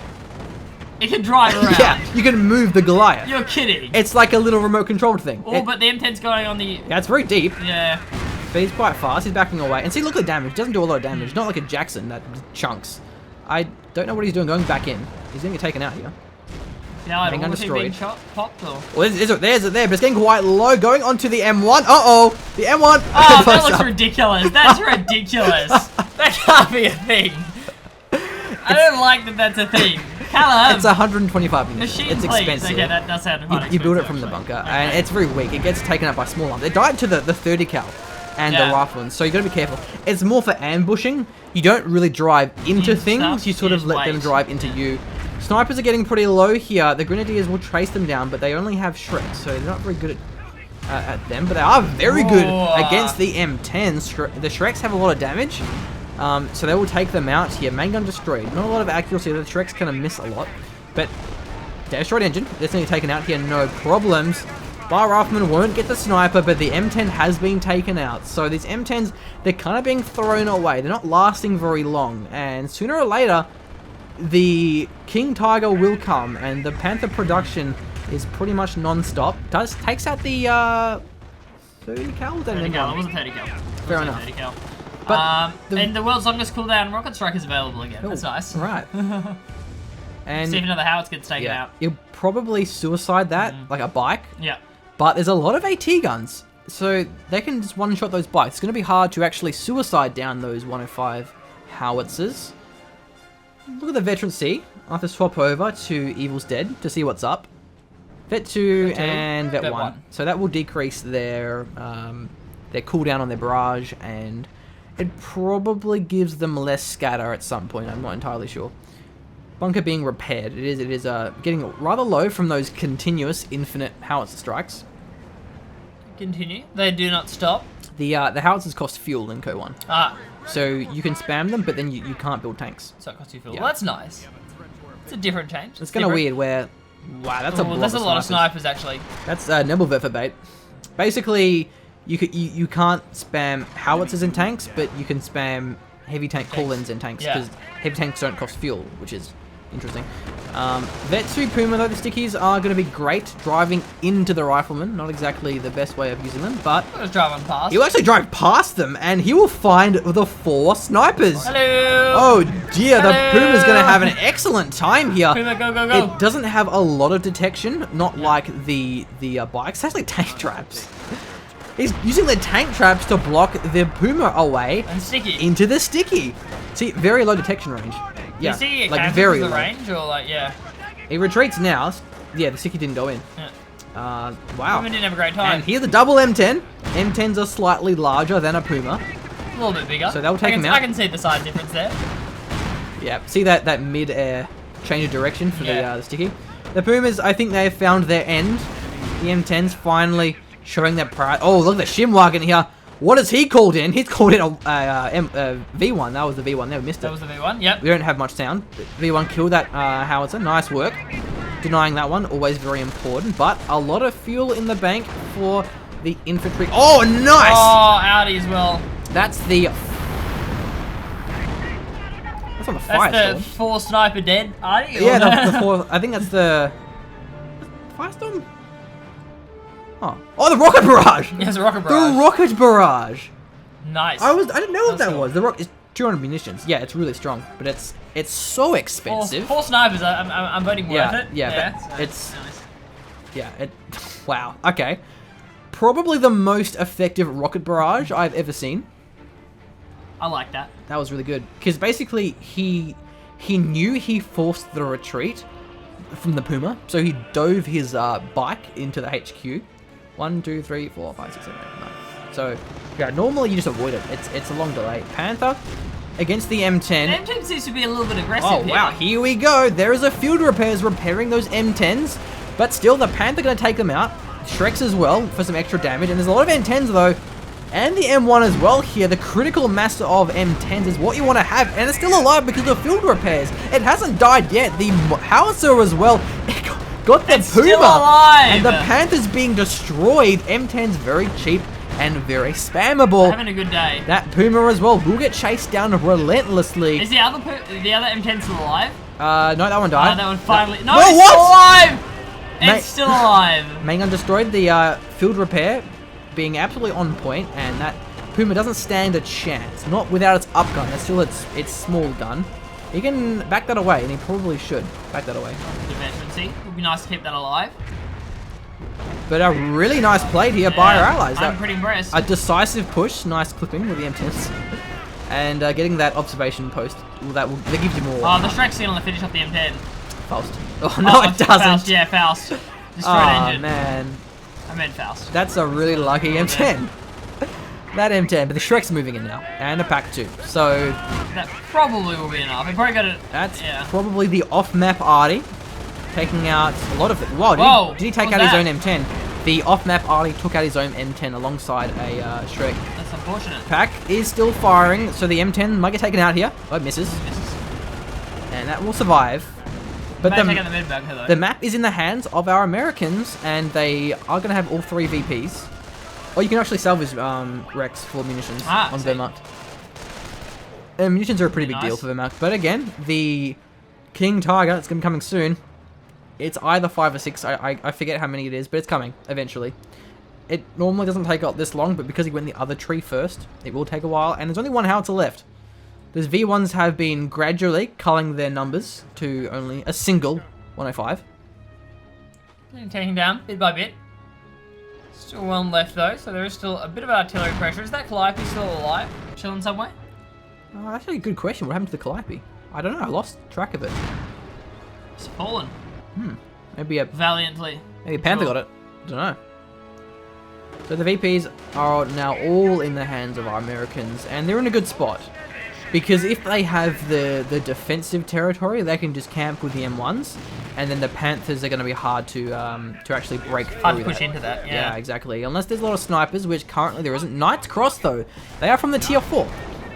It can drive around? Yeah, you can move the Goliath. You're kidding. It's like a little remote controlled thing. Oh, but the M10's going on the... Yeah, it's very deep. Yeah. But he's quite fast. He's backing away. And see, look at the damage. Doesn't do a lot of damage. Not like a Jackson that chunks. I don't know what he's doing going back in. He's going to get taken out here. Now I Being undestroyed. Popped or... Well, there's it there, but it's getting quite low. Going onto the M1. Uh-oh. The M1. Oh, that looks ridiculous. That's ridiculous. That can't be a thing. I don't like that that's a thing. Callum. It's 125 minutes. Machine It's expensive. Okay, that does sound quite expensive. You build it from the bunker, and it's very weak. It gets taken out by small arms. It died to the 30 cal and the riflemen, so you got to be careful. It's more for ambushing. You don't really drive into things. You sort of let them drive into you. Snipers are getting pretty low here. The Grenadiers will trace them down, but they only have Shreks, so they're not very good at them. But they are very good against the M10s. The Shreks have a lot of damage. So they will take them out here. Main gun destroyed. Not a lot of accuracy. The Shreks kind of miss a lot. But destroyed engine. Definitely taken out here. No problems. Bar Rifleman won't get the sniper, but the M10 has been taken out. So these M10s, they're kind of being thrown away. They're not lasting very long. And sooner or later, the King Tiger will come. And the Panther production is pretty much non-stop. Takes out the 30 cal? 30 cal. It wasn't 30 cal. Fair enough. 30 cal. But and the world's longest cooldown rocket strike is available again. That's nice. Right. And see if another howitz gets taken out. You'll probably suicide that, like a bike. Yeah. But there's a lot of AT guns, so they can just one-shot those bikes. It's going to be hard to actually suicide down those 105 howitzers. Look at the Veteran C. I have to swap over to Evil's Dead to see what's up. Vet 2 and Vet 1. So that will decrease their cooldown on their barrage, and it probably gives them less scatter at some point. I'm not entirely sure. Bunker being repaired. It is getting rather low from those continuous infinite howitzer strikes. Continue. They do not stop. The howitzers cost fuel in Co 1. Ah. So you can spam them, but then you can't build tanks. So it costs you fuel. Well, that's nice. It's a different change. It's kind of weird where... Wow, that's a lot of snipers, actually. That's Nebelvet for bait. Basically, you can't spam howitzers in tanks, but you can spam heavy tank call-ins in tanks, because heavy tanks don't cost fuel, which is interesting. Vet 2 Puma, though, the stickies are going to be great driving into the riflemen. Not exactly the best way of using them, but... I was driving past. He'll actually drive past them, and he will find the 4 snipers. Hello! Oh dear, the Puma's going to have an excellent time here. Puma, go, go, go. It doesn't have a lot of detection, not like the bikes. It has like tank traps. He's using the tank traps to block the Puma away and sticky into the sticky. See, very low detection range. Yeah, you see it like very the low range, or like He retreats now. Yeah, the sticky didn't go in. Yeah. Wow. Puma didn't have a great time. And here's a double M10. M10s are slightly larger than a Puma. A little bit bigger. So that will take him out. I can see the size difference there. Yeah, see that mid-air change of direction for the sticky. The Pumas, I think they have found their end. The M10s finally showing their pride. Oh, look at the shim wagon here. What has he called in? He's called in a V1. That was the V1. Never missed it. That was the V1, yep. We don't have much sound. V1 killed that howitzer. Nice work. Denying that one, always very important. But a lot of fuel in the bank for the infantry. Oh, nice! Oh, Audi as well. That's the... That's on the firestorm. That's the 4 sniper dead, Audi? Yeah, the 4... I think that's the... Firestorm? Oh, the rocket barrage! Yeah, it's a rocket barrage. The rocket barrage! Nice. I didn't know what that Cool. was. The rock is 200 munitions. Yeah, it's really strong, but it's so expensive. 4 snipers, I'm voting worth it. Yeah, but so it's... nice. Yeah, wow, okay. Probably the most effective rocket barrage I've ever seen. I like that. That was really good. Because basically, he knew he forced the retreat from the Puma, so he dove his bike into the HQ. 1, 2, 3, 4, 5, 6, 7, 8, 9. So, yeah, normally you just avoid it. It's a long delay. Panther against the M10. M10 seems to be a little bit aggressive Oh, wow, here we go. There is a field repairs repairing those M10s, but still, the Panther going to take them out. Shreks as well for some extra damage, and there's a lot of M10s though, and the M1 as well here. The critical mass of M10s is what you want to have, and it's still alive because of field repairs. It hasn't died yet. The howitzer as well, it got the It's Puma, still alive. and the Panther's being destroyed. M10's very cheap and very spammable. Having a good day. That Puma as well will get chased down relentlessly. Is the other M10 still alive? No, that one died. Oh, that one finally... No, Whoa, it's what? still alive! It's still alive. Main gun destroyed. The field repair being absolutely on point, and that Puma doesn't stand a chance. Not without its up gun. It's still its small gun. He can back that away, and he probably should back that away. The veterancy. It would be nice to keep that alive. But a really nice play here by our allies. I'm pretty impressed. A decisive push. Nice clipping with the M10s. And getting that observation post. That gives you more. Oh, the Shrek's going to finish off the M10. Faust. Oh, no, it doesn't. Faust, yeah, Faust. Destroyed engine. Man. I meant Faust. That's a really lucky M10. That M10, but the Shrek's moving in now. And a pack 2. So... That probably will be enough. I probably got it. That's probably the off-map Artie. Taking out a lot of it. Whoa, did he take out his own M10? The off-map Artie took out his own M10 alongside a Shrek. That's unfortunate. Pack is still firing, so the M10 might get taken out here. Oh, it misses. And that will survive. But the map is in the hands of our Americans, and they are going to have all 3 VPs. Or you can actually salvage Rex for munitions on Wehrmacht. Munitions are a pretty big deal for Wehrmacht. But again, the King Tiger, it's going to be coming soon. It's either 5 or 6. I forget how many it is, but it's coming eventually. It normally doesn't take up this long, but because he went the other tree first, it will take a while. And there's only 1 howitzer left. Those V1s have been gradually culling their numbers to only a single 105. Taking down bit by bit. Still 1 left though, so there is still a bit of artillery pressure. Is that Calliope still alive? Chilling somewhere? Actually, a good question. What happened to the Calliope? I don't know. I lost track of it. It's fallen. Maybe a valiantly. Maybe Panther got it. I don't know. So the VPs are now all in the hands of our Americans, and they're in a good spot. Because if they have the defensive territory, they can just camp with the M1s, and then the Panthers are going to be hard to actually break through. Hard to push into that, yeah. Yeah, exactly. Unless there's a lot of snipers, which currently there isn't. Knight's Cross, though, they are from the tier 4.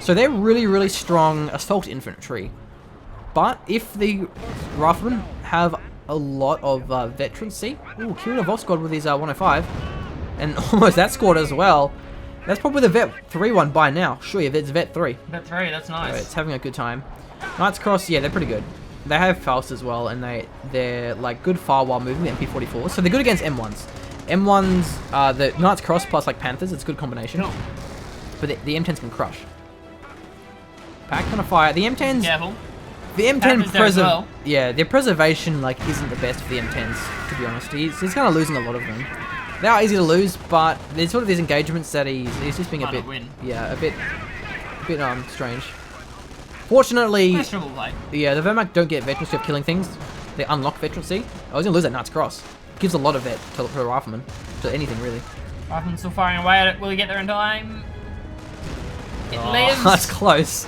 So they're really, really strong assault infantry. But if the Riflemen have a lot of veterancy... Ooh, killing a Vol squad with his 105. And almost that squad as well. That's probably the Vet 3 one by now. Sure, yeah, that's Vet 3. Vet 3, that's nice. So it's having a good time. Knight's Cross, yeah, they're pretty good. They have Faust as well, and they're like good firewall moving, the MP44. So they're good against M1s. M1s, the Knight's Cross plus like Panthers, it's a good combination. No. But the M10s can crush. Pack gonna fire. The M10s... Careful. The M10 yeah, their preservation like isn't the best for the M10s, to be honest. He's kind of losing a lot of them. They are easy to lose, but there's sort of these engagements that he's just being a bit, a bit strange. Fortunately, yeah, the Wehrmacht don't get veterancy of killing things. They unlock veterancy. I was gonna lose that Knight's Cross. Gives a lot of vet to the Rifleman, to anything really. Rifleman still firing away at it. Will he get there in time? It lives. That's close.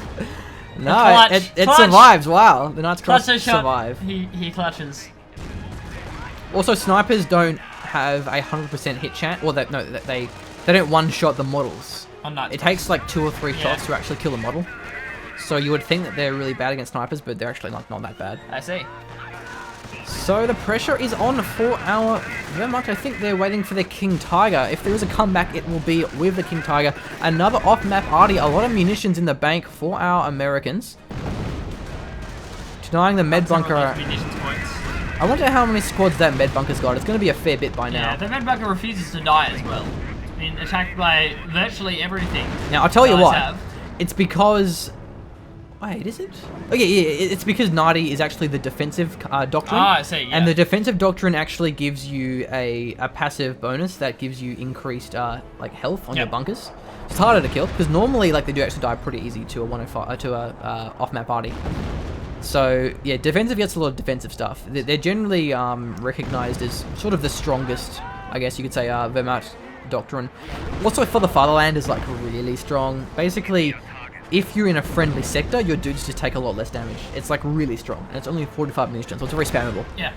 No, it survives. Wow, the Knight's Cross survive. He clutches. Also, snipers don't have a 100% hit chance. Well, they don't one-shot the models On Nite's It Cross. takes like 2 or 3 Yeah. shots to actually kill a model. So you would think that they're really bad against snipers, but they're actually not that bad. I see. So the pressure is on for our Wehrmacht. I think they're waiting for their King Tiger. If there is a comeback, it will be with the King Tiger. Another off-map arty. A lot of munitions in the bank for our Americans. Denying the med bunker. Munitions points. I wonder how many squads that med bunker's got. It's going to be a fair bit by Yeah, now. the med bunker refuses to die as well. It's been attacked by virtually everything. Now, I'll tell you guys what. have. It's because... Wait, is it? Oh, yeah, it's because Niedi is actually the defensive doctrine. Ah, I see, yeah. And the defensive doctrine actually gives you a passive bonus that gives you increased like health on your Yep. bunkers. It's harder to kill, because normally like they do actually die pretty easy to a 105, to a off-map party. So, yeah, defensive gets a lot of defensive stuff. They're generally recognized as sort of the strongest, I guess you could say, Wehrmacht doctrine. Also, for the Fatherland is like really strong. Basically, if you're in a friendly sector, your dudes just take a lot less damage. It's like really strong, and it's only 45 munitions, so it's very spammable. Yeah.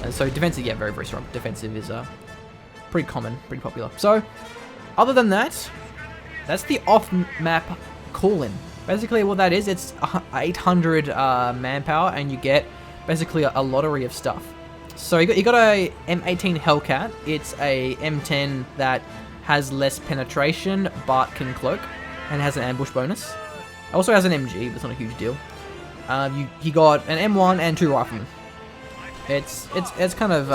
So defensive, yeah, very strong. Defensive is pretty common, pretty popular. So, other than that, that's the off-map call-in. Basically, what that is, it's 800 manpower, and you get basically a lottery of stuff. So you got a M18 Hellcat. It's a M10 that has less penetration but can cloak, and has an ambush bonus. Also has an MG, but it's not a huge deal. You got an M1 and 2 riflemen. It's kind of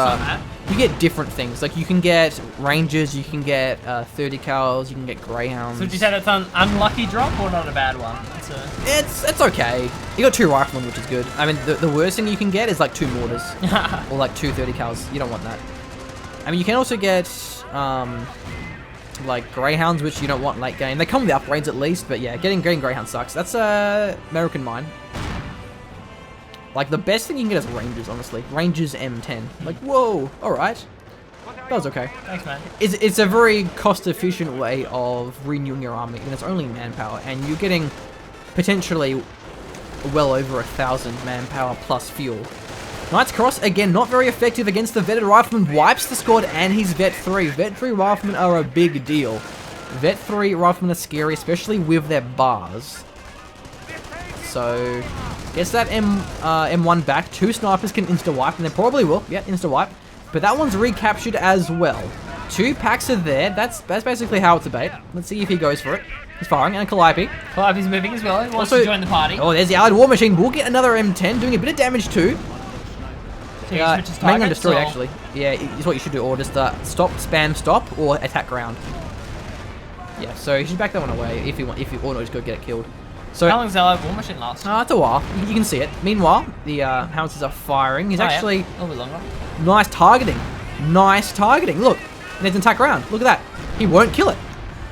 you get different things. Like you can get rangers, you can get 30 cals, you can get greyhounds. So would you say that's an unlucky drop or not a bad one? It's okay. You got 2 riflemen, which is good. I mean, the worst thing you can get is like 2 mortars or like 2 30 cals. You don't want that. I mean, you can also get like greyhounds, which you don't want late game. They come with the upgrades at least, but yeah, getting greyhound sucks. That's American mine. Like the best thing you can get is rangers, honestly. Rangers M10. Like whoa, all right, that was okay. Thanks, man. It's a very cost-efficient way of renewing your army, and it's only manpower, and you're getting potentially well over 1,000 manpower plus fuel. Knight's Cross, again, not very effective against the vetted rifleman, wipes the squad, and he's Vet 3. Vet 3 riflemen are a big deal. Vet 3 riflemen are scary, especially with their bars. So, gets that M1 back. 2 snipers can insta-wipe, and they probably will. Yeah, insta-wipe. But that one's recaptured as well. 2 packs are there. That's basically how it's a bait. Let's see if he goes for it. He's firing, and Calliope. Calliope's moving as well. He wants Also, to join the party. Oh, there's the Allied War Machine. We'll get another M10, doing a bit of damage too. So he switches Main gun targets, destroyed, or- actually. Yeah, is what you should do, or just stop, spam, stop, or attack ground. Yeah, so he should back that one away if you want, or not, just go get it killed. So, How long does the Allied War Machine last? it's a while. You can see it. Meanwhile, the howitzers are firing. He's actually A little bit longer. nice targeting. Nice targeting. Look, and there's an attack ground. Look at that. He won't kill it,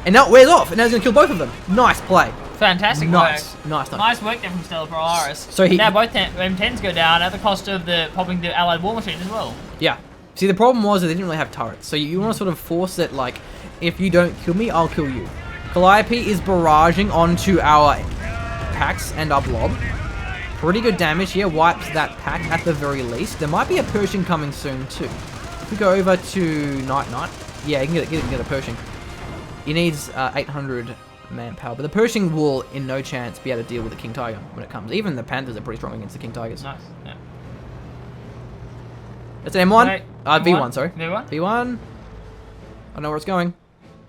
and now it wears off, and now he's gonna kill both of them. Nice play. Fantastic Nice, work. nice. Nice work there from StellaPolaris. So he- now both M10s go down at the cost of popping the Allied War Machine as well. Yeah. See, the problem was that they didn't really have turrets, so you want to sort of force it, like, if you don't kill me, I'll kill you. Calliope is barraging onto our packs and our blob. Pretty good damage here, wipes that pack at the very least. There might be a Pershing coming soon too. If we go over to Nite Nite, yeah, you can get a Pershing. He needs 800 manpower, but the Pershing will, in no chance, be able to deal with the King Tiger when it comes. Even the Panthers are pretty strong against the King Tigers. Nice. Yeah. That's an M1? Right, V1, sorry. V1? V1. I don't know where it's going.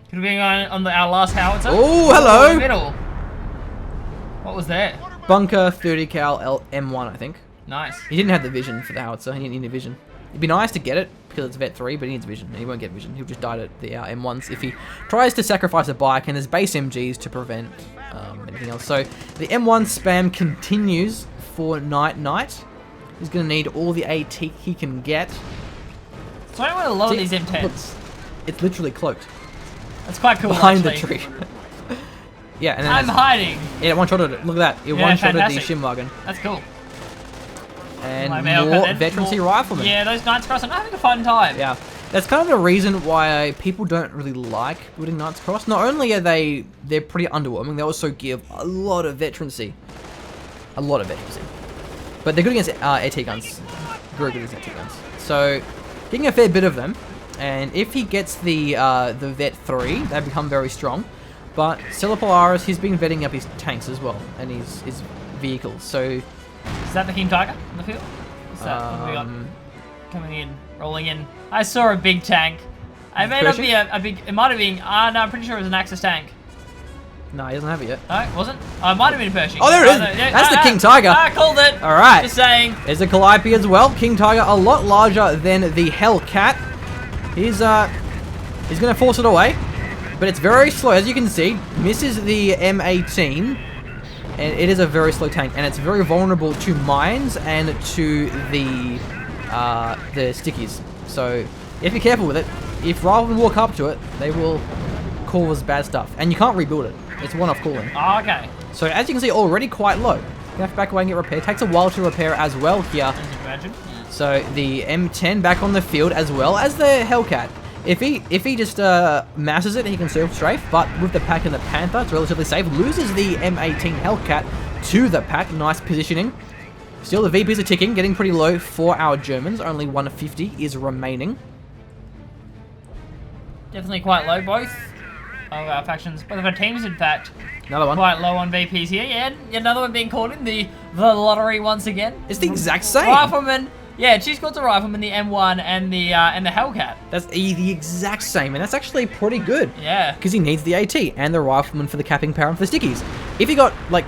Could have been on our last howitzer. Oh, hello! In the middle. What was there? Bunker 30 cal M1, I think. Nice. He didn't have the vision for the howitzer. He didn't need vision. It'd be nice to get it because it's Vet 3, but he needs vision, and he won't get vision. He'll just die at the M1s if he tries to sacrifice a bike, and there's base MGs to prevent anything else. So the M1 spam continues for Nite Nite. He's going to need all the AT he can get. So I want a lot of See, these M10s. look, it's literally cloaked That's quite cool. behind actually. the tree. Yeah, and then I'm hiding. it one-shotted it. Look at that. It Yeah, one-shotted the fantastic. Shimwagon. That's cool. And Like, man, more okay, then veterancy more- riflemen. Yeah, those Knights Cross are having a fun time. Yeah, that's kind of the reason why people don't really like building Knights Cross. Not only are they're pretty underwhelming, they also give a lot of veterancy. A lot of veterancy. But they're good against AT guns. Very good against AT guns. So, getting a fair bit of them. And if he gets the Vet 3, they become very strong. But StellaPolaris, he's been vetting up his tanks as well, and his vehicles. So Is that the King Tiger on the field? What's that? What do we got? Coming in, rolling in. I saw a big tank. It may not be a big. It might have been. No, I'm pretty sure it was an Axis tank. no, he doesn't have it yet. No, it wasn't. Oh, it might have been a Pershing. Oh, there it is. That's the King Tiger. I called it. All right. Just saying. There's a Calliope as well. King Tiger, a lot larger than the Hellcat. He's gonna force it away, but it's very slow. As you can see, misses the M18, and it is a very slow tank, and it's very vulnerable to mines and to the stickies. So you have to be careful with it. If riflemen walk up to it, they will cause bad stuff, and you can't rebuild it. It's one-off cooling. Oh, okay. So as you can see, already quite low. You have to back away and get repaired. Takes a while to repair as well here. As you can imagine. Yeah. So the M10 back on the field as well as the Hellcat. If he just masses it, he can surf strafe. But with the pack and the Panther, it's relatively safe. Loses the M18 Hellcat to the pack. Nice positioning. Still, the VPs are ticking, getting pretty low for our Germans. Only 150 is remaining. Definitely quite low, both of our factions. Both of our teams, in fact. Another one. Quite low on VPs here. Yeah, another one being called in. The lottery once again. It's the exact same. Rifleman. Yeah, she's got the Rifleman, the M1, and the Hellcat. That's the exact same, and that's actually pretty good. Yeah. Because he needs the AT and the Rifleman for the capping power and for the stickies. If he got, like,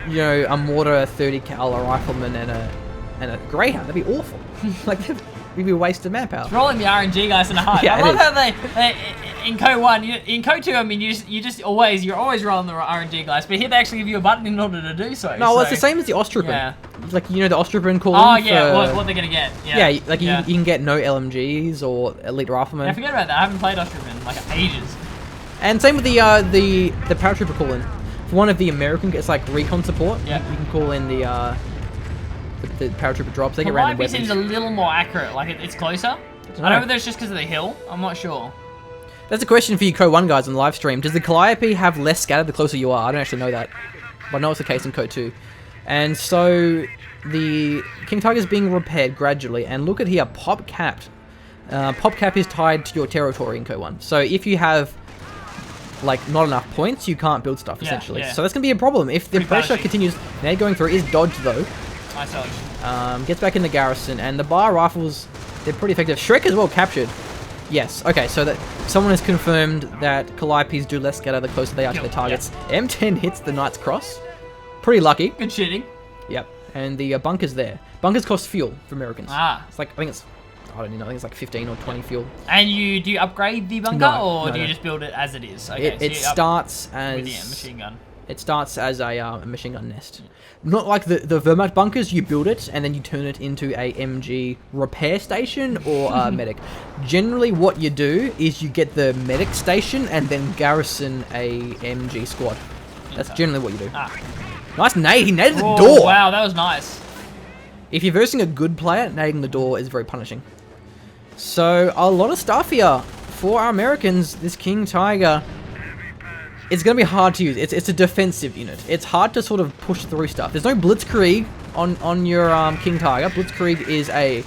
you know, a mortar 30 cal, a Rifleman, and a Greyhound, that'd be awful. Like, we'd be a waste of manpower. It's rolling the RNG guys in a heart. Yeah, I love how they in Co 1, in Co 2, I mean, you're always rolling the RNG guys, but here they actually give you a button in order to do so. No, well, it's the same as the Ostripin. Yeah. Like, you know, the Ostripin call. Oh yeah, what they're gonna get. Yeah, yeah, like you can get no LMGs or elite riflemen. Yeah, forget about that. I haven't played Ostripin in like ages. And same with the paratrooper call in. If one of the American gets like recon support, yeah, you can call in the paratrooper drops. They get random weapons. Seems a little more accurate. Like it's closer. I don't know whether it's just because of the hill. I'm not sure. That's a question for you Co 1 guys on the live stream. Does the Calliope have less scatter the closer you are? I don't actually know that. But I know it's the case in Co 2. And so the King Tiger is being repaired gradually. And look at here, pop capped. Pop cap is tied to your territory in Co 1. So if you have like not enough points, you can't build stuff essentially. Yeah. So that's gonna be a problem. If the pressure continues, now going through is dodged though. Nice dodge. Gets back in the garrison, and the bar rifles, they're pretty effective. Shrek as well captured. Yes, okay, so that someone has confirmed that Calliopes do less scatter the closer they are to their targets. Yeah. M10 hits the Knight's Cross. Pretty lucky. Good shooting. Yep, and the bunker's there. Bunkers cost fuel for Americans. Ah. It's like, I don't even know, I think it's like 15 or 20 fuel. And do you upgrade the bunker, or do you just build it as it is? Okay, it starts as... With the machine gun. It starts as a machine gun nest. Not like the Wehrmacht bunkers, you build it and then you turn it into a MG repair station or a medic. Generally what you do is you get the medic station and then garrison a MG squad. That's generally what you do. Ah. Nice nade, he naded the door! Wow, that was nice. If you're versing a good player, nading the door is very punishing. So, a lot of stuff here for our Americans. This King Tiger, it's going to be hard to use. It's a defensive unit. It's hard to sort of push through stuff. There's no Blitzkrieg on your King Tiger. Blitzkrieg is a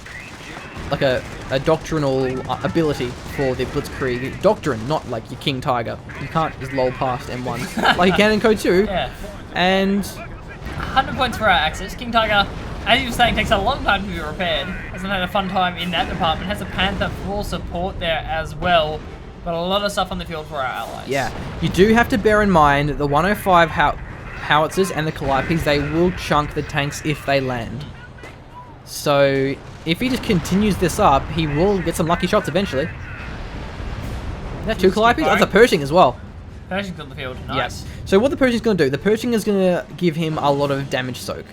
doctrinal ability for the Blitzkrieg. Doctrine, not like your King Tiger. You can't just lol past M1 like you can in Code 2. Yeah. And 100 points for our Axis. King Tiger, as you were saying, takes a long time to be repaired. Hasn't had a fun time in that department. Has a Panther for support there as well. But a lot of stuff on the field for our allies. Yeah, you do have to bear in mind the 105 howitzers and the Calliopes, they will chunk the tanks if they land. So if he just continues this up, he will get some lucky shots eventually. Is that two Calliopes? Oh, that's a Pershing as well. Pershing's on the field, nice. Yeah. So what the Pershing's going to do, the Pershing is going to give him a lot of damage soak.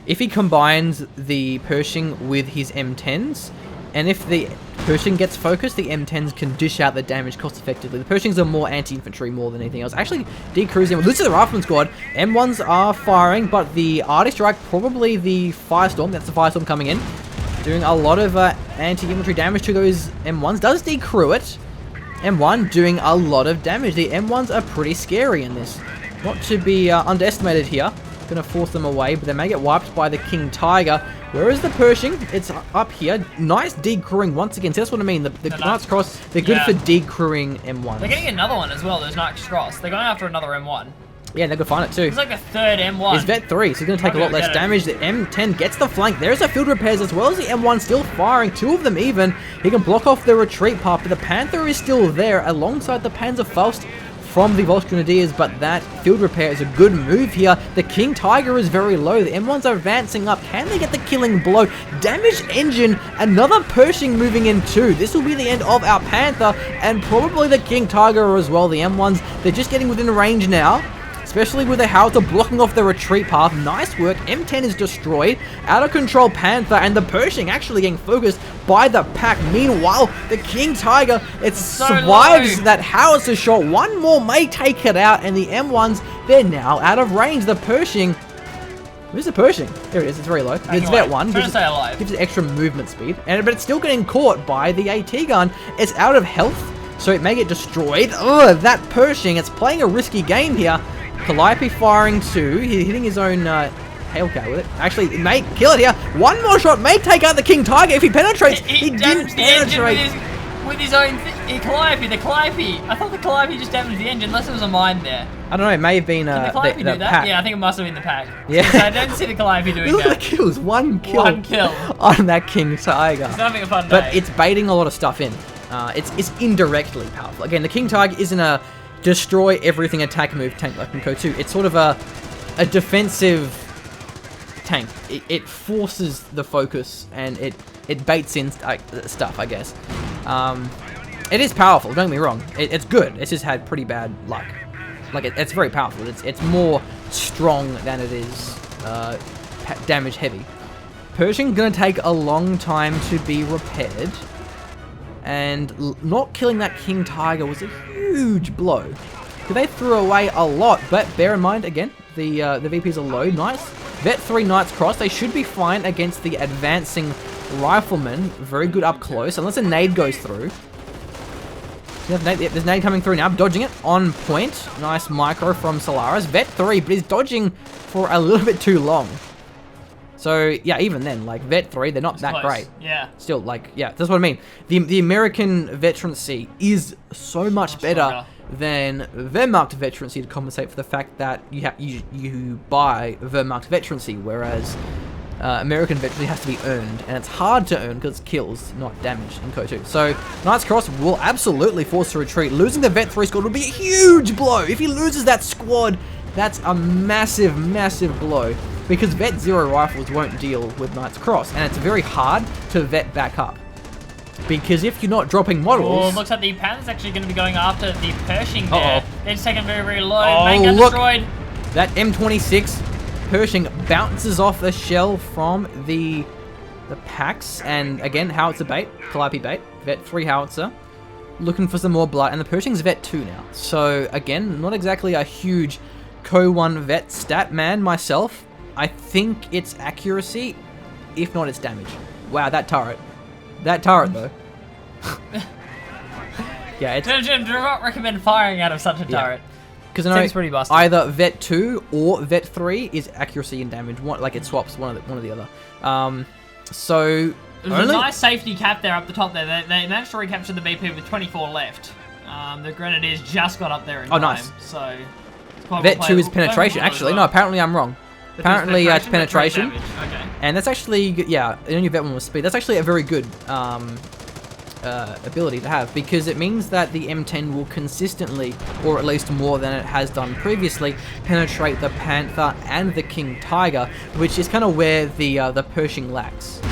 If he combines the Pershing with his M10s, and if the Pershing gets focused, the M10s can dish out the damage cost effectively. The Pershings are more anti-infantry more than anything else. Actually, decruising. This is the Rifleman squad. M1s are firing, but the Arty Strike, probably the Firestorm, that's the Firestorm coming in, doing a lot of anti-infantry damage to those M1s. Does decrew it. M1 doing a lot of damage. The M1s are pretty scary in this. Not to be underestimated here. Gonna force them away, but they may get wiped by the King Tiger. Where is the Pershing? It's up here. Nice decrewing once again. So that's what I mean. The Knights Cross, they're good for decrewing M1s. They're getting another one as well, those Knights Cross. They're going after another M1. Yeah, they could find it too. It's like a third M1. It's Vet 3, so he's going to take a lot less damage. The M10 gets the flank. There's a field repairs as well as the M1 still firing. 2 of them even. He can block off the retreat path, but the Panther is still there alongside the Panzerfaust from the Volksgrenadiers, but that field repair is a good move here. The King Tiger is very low. The M1s are advancing up. Can they get the killing blow? Damaged engine. Another Pershing moving in too. This will be the end of our Panther and probably the King Tiger as well. The M1s, they're just getting within range now, especially with the Howitzer blocking off the retreat path. Nice work. M10 is destroyed. Out of control Panther and the Pershing actually getting focused by the pack. Meanwhile, the King Tiger, it survives that Howitzer shot. One more may take it out, and the M1s, they're now out of range. The Pershing, where's the Pershing? There it is. It's very low. It's Vet 1. Gives it extra movement speed, but it's still getting caught by the AT gun. It's out of health, so it may get destroyed. Ugh, that Pershing, it's playing a risky game here. Calliope firing too. He's hitting his own Hailcat with it. Actually, it may kill it here. One more shot may take out the King Tiger if he penetrates. He didn't penetrate. With his own Calliope, the Calliope. I thought the Calliope just damaged the engine, unless it was a mine there. I don't know, it may have been Did the Calliope do that? Pack. Yeah, I think it must have been the pack. Yeah. So I don't see the Calliope doing Look that. at the kills. One kill on that King Tiger. It's having a fun day. But it's baiting a lot of stuff in. It's indirectly powerful. Again, the King Tiger isn't a destroy everything attack move tank like in Code 2. It's sort of a defensive tank. It forces the focus and it baits in stuff, I guess. It is powerful, don't get me wrong. It's good. It's just had pretty bad luck. Like, it's very powerful. It's more strong than it is damage heavy. Pershing gonna take a long time to be repaired. And not killing that King Tiger was a huge blow. They threw away a lot, but bear in mind, again, the VPs are low. Nice. Vet 3 Knights Cross. They should be fine against the advancing riflemen. Very good up close, unless a nade goes through. There's nade coming through now, dodging it. On point. Nice micro from Solaris. Vet 3, but he's dodging for a little bit too long. So, yeah, even then, like, Vet 3, they're not that great. Yeah. Still, like, yeah, that's what I mean. The American veterancy is so much better than Wehrmacht veterancy to compensate for the fact that you buy Wehrmacht veterancy, whereas American veterancy has to be earned, and it's hard to earn because it's kills, not damage in Code 2. So, Knights Cross will absolutely force a retreat. Losing the Vet 3 squad would be a huge blow. If he loses that squad, that's a massive, massive blow. Because Vet 0 rifles won't deal with Knights Cross, and it's very hard to vet back up. Because if you're not dropping models... Oh, it looks like the Panther's actually going to be going after the Pershing there. They're just taking very, very low. Oh, Main gun destroyed. That M26 Pershing bounces off the shell from the packs, and again, Howitzer bait, Calliope bait, Vet 3 Howitzer. Looking for some more blood, and the Pershing's Vet 2 now. So, again, not exactly a huge Co 1 Vet stat man myself. I think it's accuracy, if not it's damage. Wow, that turret. That turret, though. Yeah, it's... Do not recommend firing out of such a turret. Because I know pretty busted. Either Vet 2 or Vet 3 is accuracy and damage. Like, it swaps one or the other. So... There's a nice safety cap there up the top there. They managed to recapture the BP with 24 left. The Grenadiers just got up there in time. Nice. So... Vet 2 is penetration, actually. No, apparently I'm wrong. Apparently it's penetration. Okay. And that's actually, yeah, and your Vet 1 was speed. That's actually a very good ability to have, because it means that the M10 will consistently, or at least more than it has done previously, penetrate the Panther and the King Tiger, which is kind of where the Pershing lacks.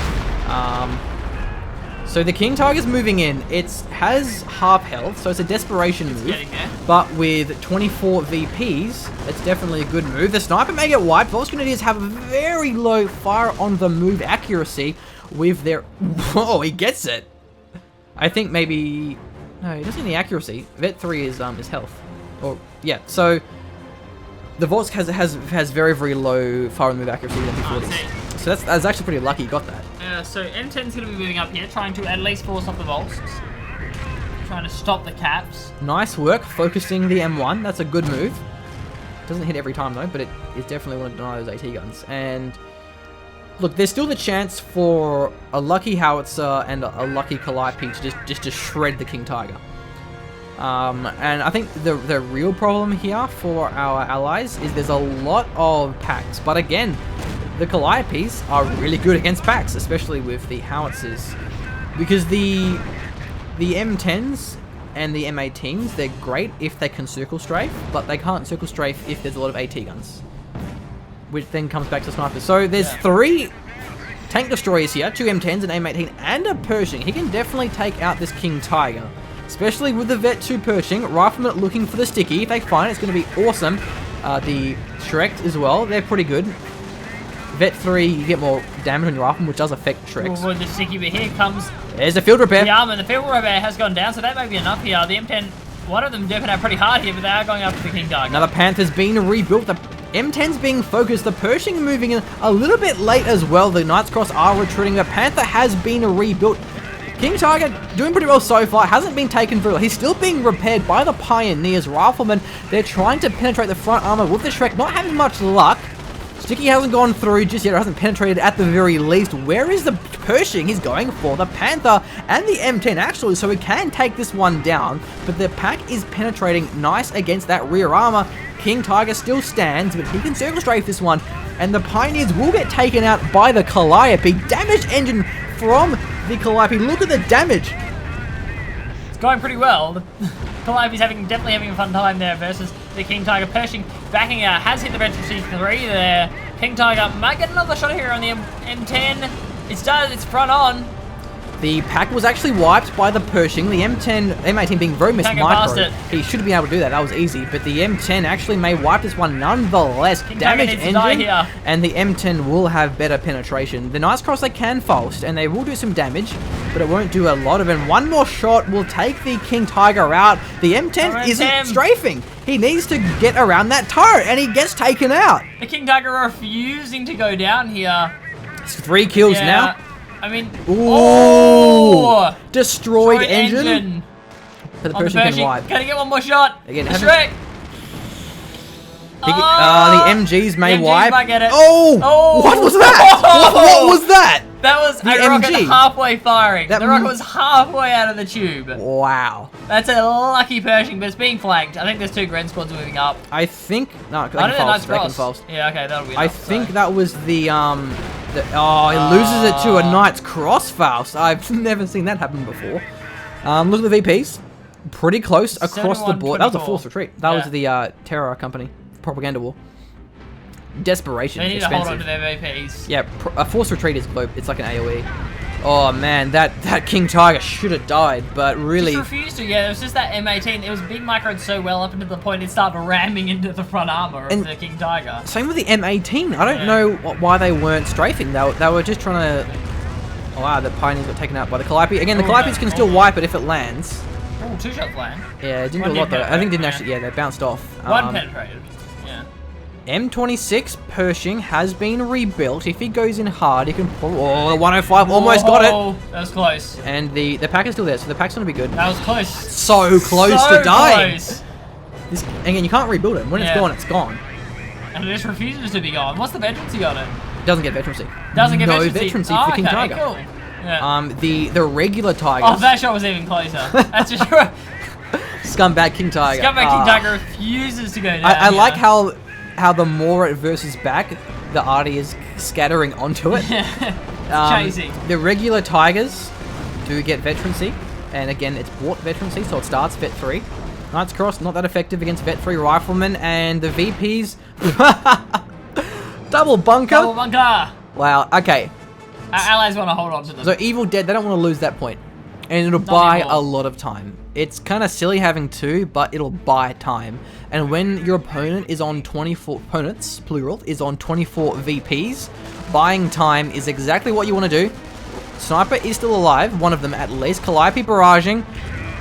So the King Tiger's moving in. It has half health, so it's a desperation move. But with 24 VPs, it's definitely a good move. The sniper may get wiped. Volksgrenadiers have a very low fire on the move accuracy with their... Whoa, he gets it. I think maybe... No, he doesn't have the accuracy. Vet 3 is health. Or, yeah, so... The Volks has very, very low fire on the move accuracy than before this. So that's actually pretty lucky he got that. So M10's going to be moving up here, trying to at least force off the Volks. Trying to stop the caps. Nice work, focusing the M1. That's a good move. Doesn't hit every time though, but it is definitely want to deny those AT guns. And look, there's still the chance for a lucky howitzer and a lucky Calliope to just to shred the King Tiger. And I think the real problem here for our allies is there's a lot of packs, but again, the Calliopes are really good against packs, especially with the howitzers, because the M10s and the M18s, they're great if they can circle strafe, but they can't circle strafe if there's a lot of AT guns, which then comes back to snipers. So there's 3 tank destroyers here, 2 M10s, an M18, and a Pershing. He can definitely take out this King Tiger, especially with the Vet 2 Pershing. Rifleman looking for the sticky. If they find it, it's going to be awesome. The Shrek as well, they're pretty good. Vet 3, you get more damage on your Rifleman, which does affect Shreks. Oh, the sticky, but here comes... There's a field repair. The armor, the field repair has gone down, so that may be enough here. The M10, one of them dipping out pretty hard here, but they are going up to the King Tiger. Another Panther's been rebuilt. The M10's being focused. The Pershing moving in a little bit late as well. The Knights Cross are retreating. The Panther has been rebuilt. King Tiger doing pretty well so far. Hasn't been taken very well. He's still being repaired by the Pioneers. Riflemen, they're trying to penetrate the front armor with the Shrek. Not having much luck. Sticky hasn't gone through just yet. It hasn't penetrated at the very least. Where is the Pershing? He's going for the Panther and the M10 actually, so he can take this one down. But the pack is penetrating nice against that rear armor. King Tiger still stands, but he can circle strafe this one. And the Pioneers will get taken out by the Calliope. Damage engine from the Calliope. Look at the damage. It's going pretty well. The Calliope's definitely having a fun time there versus the King Tiger. Pershing backing out, has hit the Veteran C3 there. King Tiger might get another shot here on the M10. It's done, it's front on. The pack was actually wiped by the Pershing. The M10, M18 being very mismicro. He should have been able to do that. That was easy. But the M10 actually may wipe this one nonetheless. Damage engine. And the M10 will have better penetration. The Knights Cross, they can faust and they will do some damage, but it won't do a lot of it. And one more shot will take the King Tiger out. The M10 isn't strafing. He needs to get around that turret and he gets taken out. The King Tiger refusing to go down here. It's 3 kills now. I mean, oh! Destroyed engine. But the Pershing can wipe. Can he get one more shot? Again, the Shrek. The MGs may wipe. Might get it. Oh! What was that? What was that? That was a rocket halfway firing. The rocket was halfway out of the tube. Wow. That's a lucky Pershing, but it's being flanked. I think there's 2 Grand Squads moving up. I think... No, they can false. Yeah, okay, that'll be enough. I think that was the... oh, he loses it to a Knight's Cross Faust. I've never seen that happen before. Look at the VPs. Pretty close across the board. That was a forced retreat. That was the Terror Company propaganda war. Desperation. They need to hold on to their VPs. Yeah, a forced retreat is globe. It's like an AoE. Oh man, that King Tiger should have died, but really... Just refused to, yeah, it was just that M18. It was being microed so well up until the point it started ramming into the front armor of the King Tiger. Same with the M18. I don't know why they weren't strafing. They were just trying to... Oh wow, the Pioneers got taken out by the Calliope. Again, the Calliopes can still wipe it if it lands. Oh, 2 shots land. Yeah, it didn't do a lot though. I think it didn't actually... Yeah, they bounced off. One penetrated. M26 Pershing has been rebuilt. If he goes in hard, he can... Oh, 105 almost got it. That was close. And the pack is still there, so the pack's going to be good. That was close. So close to dying. Close. Again, you can't rebuild it. When it's gone, it's gone. And it just refuses to be gone. What's the veterancy on it? Doesn't get veterancy. Doesn't get veterancy. No veterancy for King Tiger. Cool. Yeah. The regular Tigers... Oh, that shot was even closer. That's just right. Scumbag King Tiger. Scumbag King Tiger refuses to go down. I like how the more it versus back, the arty is scattering onto it. Chasing. The regular Tigers do get veterancy, and again, it's bought veterancy, so it starts Vet 3. Knights Cross, not that effective against Vet 3 Riflemen, and the VPs... Double bunker! Double bunker! Wow, okay. Our allies want to hold on to them. So Evil Dead, they don't want to lose that point. And it'll buy a lot of time. It's kind of silly having 2, but it'll buy time. And when your opponent is on 24 opponents, plural, is on 24 VPs, buying time is exactly what you want to do. Sniper is still alive, one of them at least. Calliope barraging.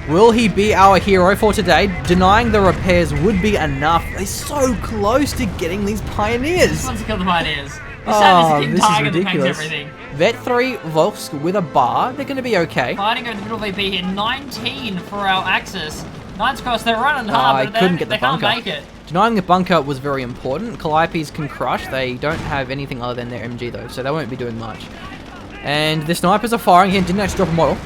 Will he be our hero for today? Denying the repairs would be enough. They're so close to getting these Pioneers. He wants to kill the Pioneers. This is ridiculous. Vet 3 Volsk with a bar, they're going to be okay. Fighting over the middle VP here, 19 for our Axis. Knights Cross, they're running hard, but they can't make it. Denying the bunker was very important. Calliopes can crush. They don't have anything other than their MG though, so they won't be doing much. And the snipers are firing. Again, didn't actually drop a model.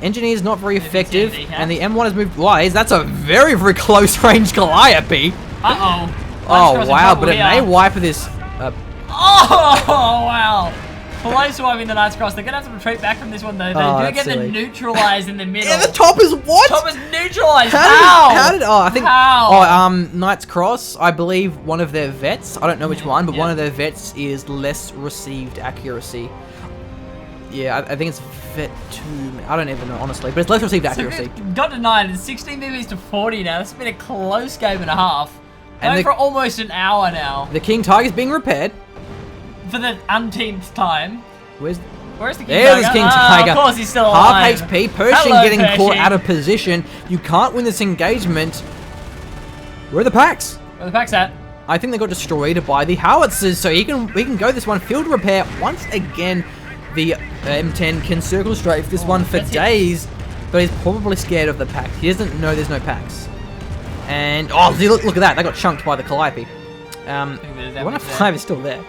Engineer's not very effective, and the M1 has moved wise. That's a very, very close range Calliope. Uh-oh. Oh, wow, but it may wipe this... Oh, wow. Close wiping the Knights Cross. They're going to have to retreat back from this one, though. They do get the neutralized in the middle. Yeah, the top is what? Top is neutralized. How? Knights Cross, I believe one of their vets, I don't know which one, but one of their vets is less received accuracy. Yeah, I think it's vet 2. I don't even know, honestly, but it's less received accuracy. So got denied. It's 16 BBs to 40 now. It's been a close game and a half. Going for almost an hour now. The King Tiger's being repaired. For the umpteenth time. Where's the King Tiger? There's King Tiger. Of course he's still alive. Half HP. Pershing getting caught out of position. You can't win this engagement. Where are the packs? Where are the packs at? I think they got destroyed by the howitzers, so he can go this one. Field repair. Once again, the M10 can circle strafe this one for days, but he's probably scared of the packs. He doesn't know there's no packs. And, oh, look at that. They got chunked by the Calliope. 105 is still there.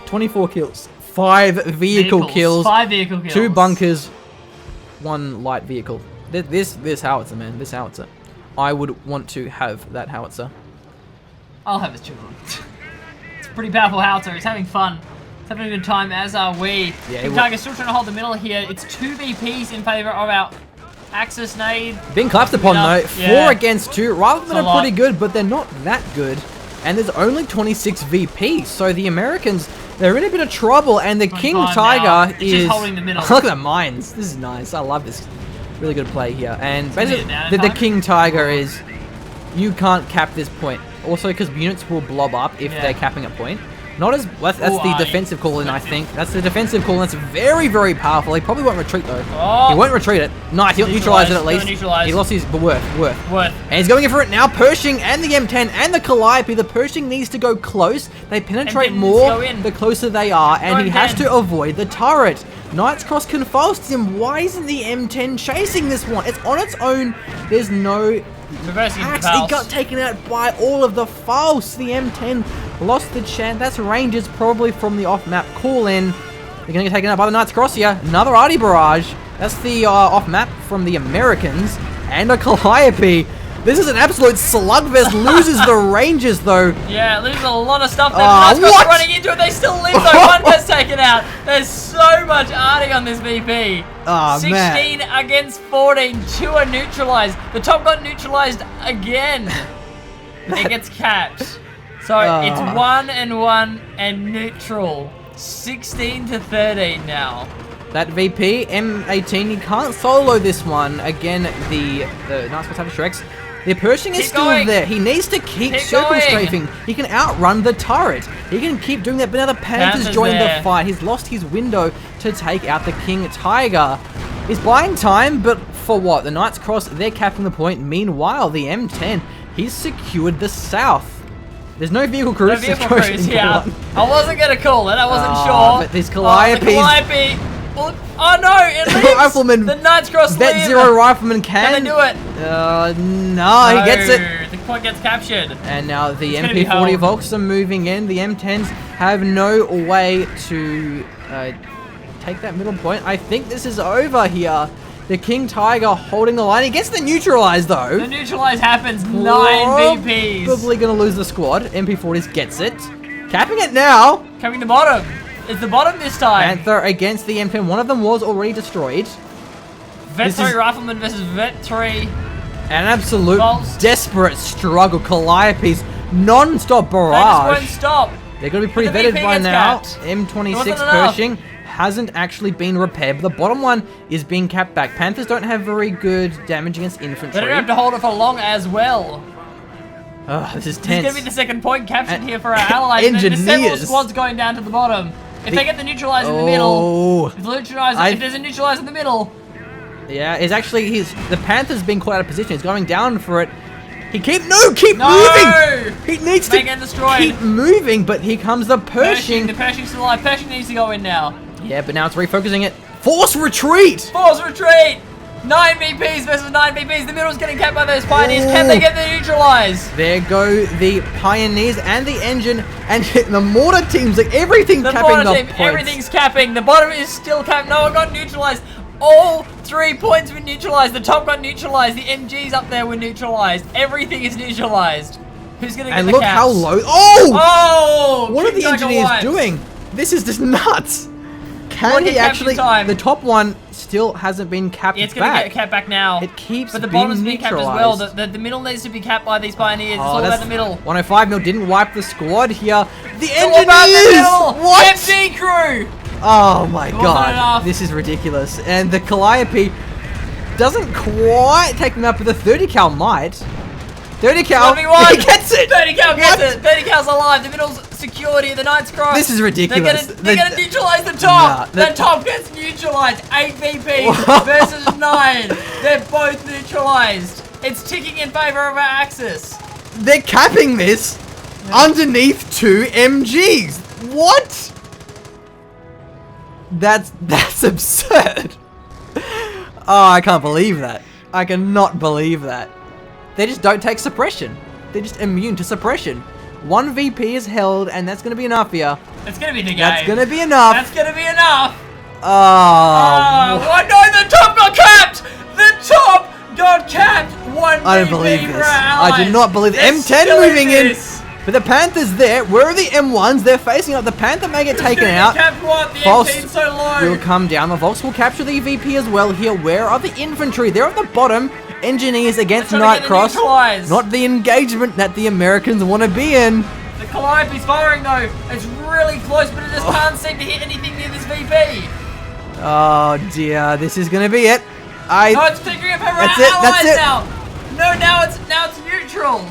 24 kills. 5 vehicle kills. 5 vehicle kills. 2 bunkers. 1 light vehicle. This howitzer, man. This howitzer. I would want to have that howitzer. I'll have his children. It's a pretty powerful howitzer. He's having fun. He's having a good time, as are we. Yeah, King Tiger's still trying to hold the middle here. It's 2 VPs in favor of our Axis nade. Being collapsed upon though. 4 against 2. Rather than are pretty good, but they're not that good. And there's only 26 VPs, so the Americans, they're in a bit of trouble, and the King Tiger is... just holding the middle. Look at the mines. This is nice. I love this. Really good play here. And basically, the King Tiger is... You can't cap this point. Also, because units will blob up if they're capping a point. Not as... That's the defensive call-in, I think. That's the defensive call-in. That's very, very powerful. He probably won't retreat, though. He won't retreat it. Nice. He'll neutralize it, at least. He lost his... But worth. And he's going in for it now. Pershing and the M10 and the Calliope. The Pershing needs to go close. They penetrate more the closer they are. And he has to avoid the turret. Knights Cross convulsed him. Why isn't the M10 chasing this one? It's on its own. There's no... Axe, he got taken out by all of the false. The M10 lost the chance. That's Rangers probably from the off-map call-in. They're going to get taken out by the Knights Cross here. Another arty barrage. That's the off-map from the Americans. And a Calliope. This is an absolute slugfest. Loses the Rangers, though. Yeah, loses a lot of stuff. The Knights Cross running into it. They still live, though. One gets taken out. There's so much arty on this VP. 16 against 14. 2 are neutralized. The top got neutralized again. It gets capped. So it's 1 and 1 and neutral. 16 to 13 now. That VP, M18, he can't solo this one. Again, the Knights Cross have Shreks. The Pershing is still there. He needs to keep circle strafing. He can outrun the turret. He can keep doing that, but now the Panthers joined the fight. He's lost his window to take out the King Tiger. He's buying time, but for what? The Knights Cross, they're capping the point. Meanwhile, the M10, he's secured the south. There's no vehicle cruise. No vehicle cruise, yeah. I wasn't going to call it. I wasn't sure. But this Calliope. Oh no, it leaves! Rifleman, the Knights Cross Vet Zero Rifleman can they do it? No, he gets it. The point gets captured. And now the MP40 Volks are moving in. The M10s have no way to take that middle point. I think this is over here. The King Tiger holding the line. He gets the neutralize though. The neutralize happens. 9 VPs. Probably going to lose the squad. MP40s gets it. Capping it now. Capping the bottom. It's the bottom this time. Panther against the M10. One of them was already destroyed. Vet 3 Rifleman versus Vet 3. An absolute desperate struggle. Calliopes non-stop barrage. They just won't stop. They're going to be pretty vetted by now. M26 Pershing hasn't actually been repaired, but the bottom one is being capped back. Panthers don't have very good damage against infantry. They don't have to hold it for long as well. This is tense. This is going to be the second point captured here for our allies. Engineers. And there's several squads going down to the bottom. If they get the neutralizer in the middle, if there's a neutralizer in the middle. Yeah, it's actually the Panther's being caught out of position. He's going down for it. Keep moving! He needs to keep moving, but here comes the Pershing. The Pershing's still alive. Pershing needs to go in now. Yeah, but now it's refocusing it. Force retreat! Force retreat! 9 VPs versus 9 VPs. The middle's getting capped by those Pioneers. Can they get the neutralize? There go the Pioneers and the Engine, and the mortar teams, like everything's capping the points. Everything's capping. The bottom is still capped. No one got neutralized. All 3 points were neutralized. The top got neutralized. The MGs up there were neutralized. Everything is neutralized. Who's gonna get and the look caps? how low. Oh! Oh! What are the engineers doing? This is just nuts. Can he actually? The top one still hasn't been capped back. It's gonna get capped back now. It keeps But the being bottom's being capped as well. The middle needs to be capped by these Pioneers. It's all about the middle. 105 mil didn't wipe the squad here. The It's all about the engineers! middle. What? MG crew! Oh my Wasn't god. enough. This is ridiculous. And the Calliope doesn't quite take them out, but the 30 cal might. 30 cal, he gets it! 30 cal gets it! 30 cal's alive, the middle's secured here, the Knight's crossed. This is ridiculous. They're gonna neutralize the top! The top gets neutralized! 8 VP versus 9! They're both neutralized! It's ticking in favor of our Axis! They're capping this underneath 2 MGs! What? That's absurd! Oh, I can't believe that. I cannot believe that. They just don't take suppression. They're just immune to suppression. 1 VP is held, and that's going to be enough here. That's going to be the game. That's going to be enough. That's going to be enough. Oh. What? No, the top got capped. The top got capped. 1 I don't VP believe for this. our I do not believe allies. M10 moving in. But the Panther's there. Where are the M1s? They're facing up. The Panther may get taken out. The Volks so low. will come down. The Volks will capture the VP as well here. Where are the infantry? They're at the bottom. Engineers against Nightcross. Not the engagement that the Americans want to be in. The Calliope's firing though. It's really close, but it just can't seem to hit anything near this VP. Oh dear, this is gonna be it. No, it's figuring out our allies now. No, now it's neutral.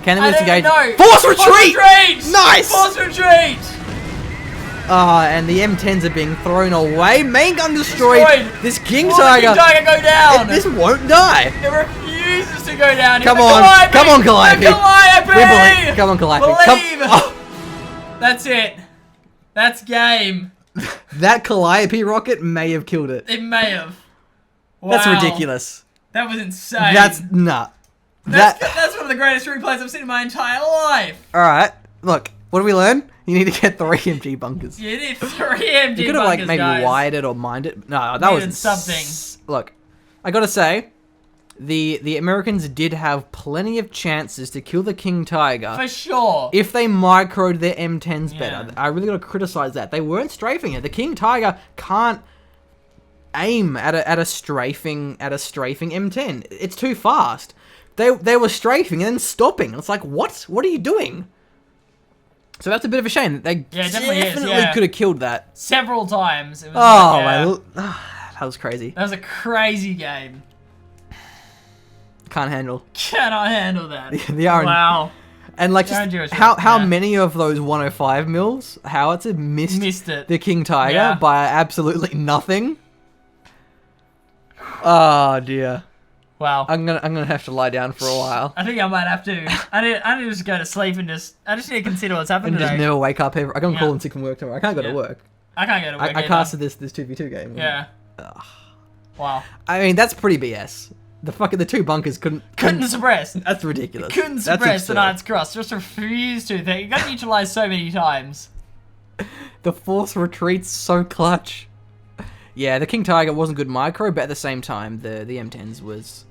Can they engage? No. Force retreat! Nice! Force retreat! And the M10s are being thrown away. Main gun destroyed. This King Tiger. The King Tiger go down. This won't die. It refuses to go down. Come on, come on, Calliope. Calliope. Come on, Calliope. Believe. Oh. That's it. That's game. That Calliope rocket may have killed it. It may have. Wow. That's ridiculous. That was insane. That's nut. That's one of the greatest replays I've seen in my entire life. Alright, look, what do we learn? You need to get 3 MG bunkers. You need 3 MG bunkers, you could have like maybe wired it or mined it. No, that was something. Look, I gotta say, the Americans did have plenty of chances to kill the King Tiger. For sure. If they microed their M10s better. I really gotta criticize that. They weren't strafing it. The King Tiger can't aim at a strafing M10. It's too fast. They were strafing and then stopping. It's like, what? What are you doing? So that's a bit of a shame. They definitely could have killed that. Several times. It was that was crazy. That was a crazy game. Can't handle. Cannot handle that. Wow. And like, just how many of those 105 mils howitzer missed it. The King Tiger by absolutely nothing? Oh dear. Wow. I'm gonna have to lie down for a while. I think I might have to. I need to just go to sleep and I just need to consider what's happened today. Just never wake up ever. I can call in sick from work tomorrow. I can't go to work. I can't go to work. I casted this 2v2 game. Yeah. Wow. I mean, that's pretty BS. The 2 bunkers couldn't suppress. That's ridiculous. Couldn't suppress the Knight's Cross. Just refused to. They got neutralized so many times. The force retreat's so clutch. Yeah, the King Tiger wasn't good micro, but at the same time, the M10s was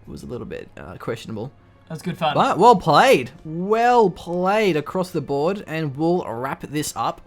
a little bit questionable. That was good fun. But well played. Well played across the board, and we'll wrap this up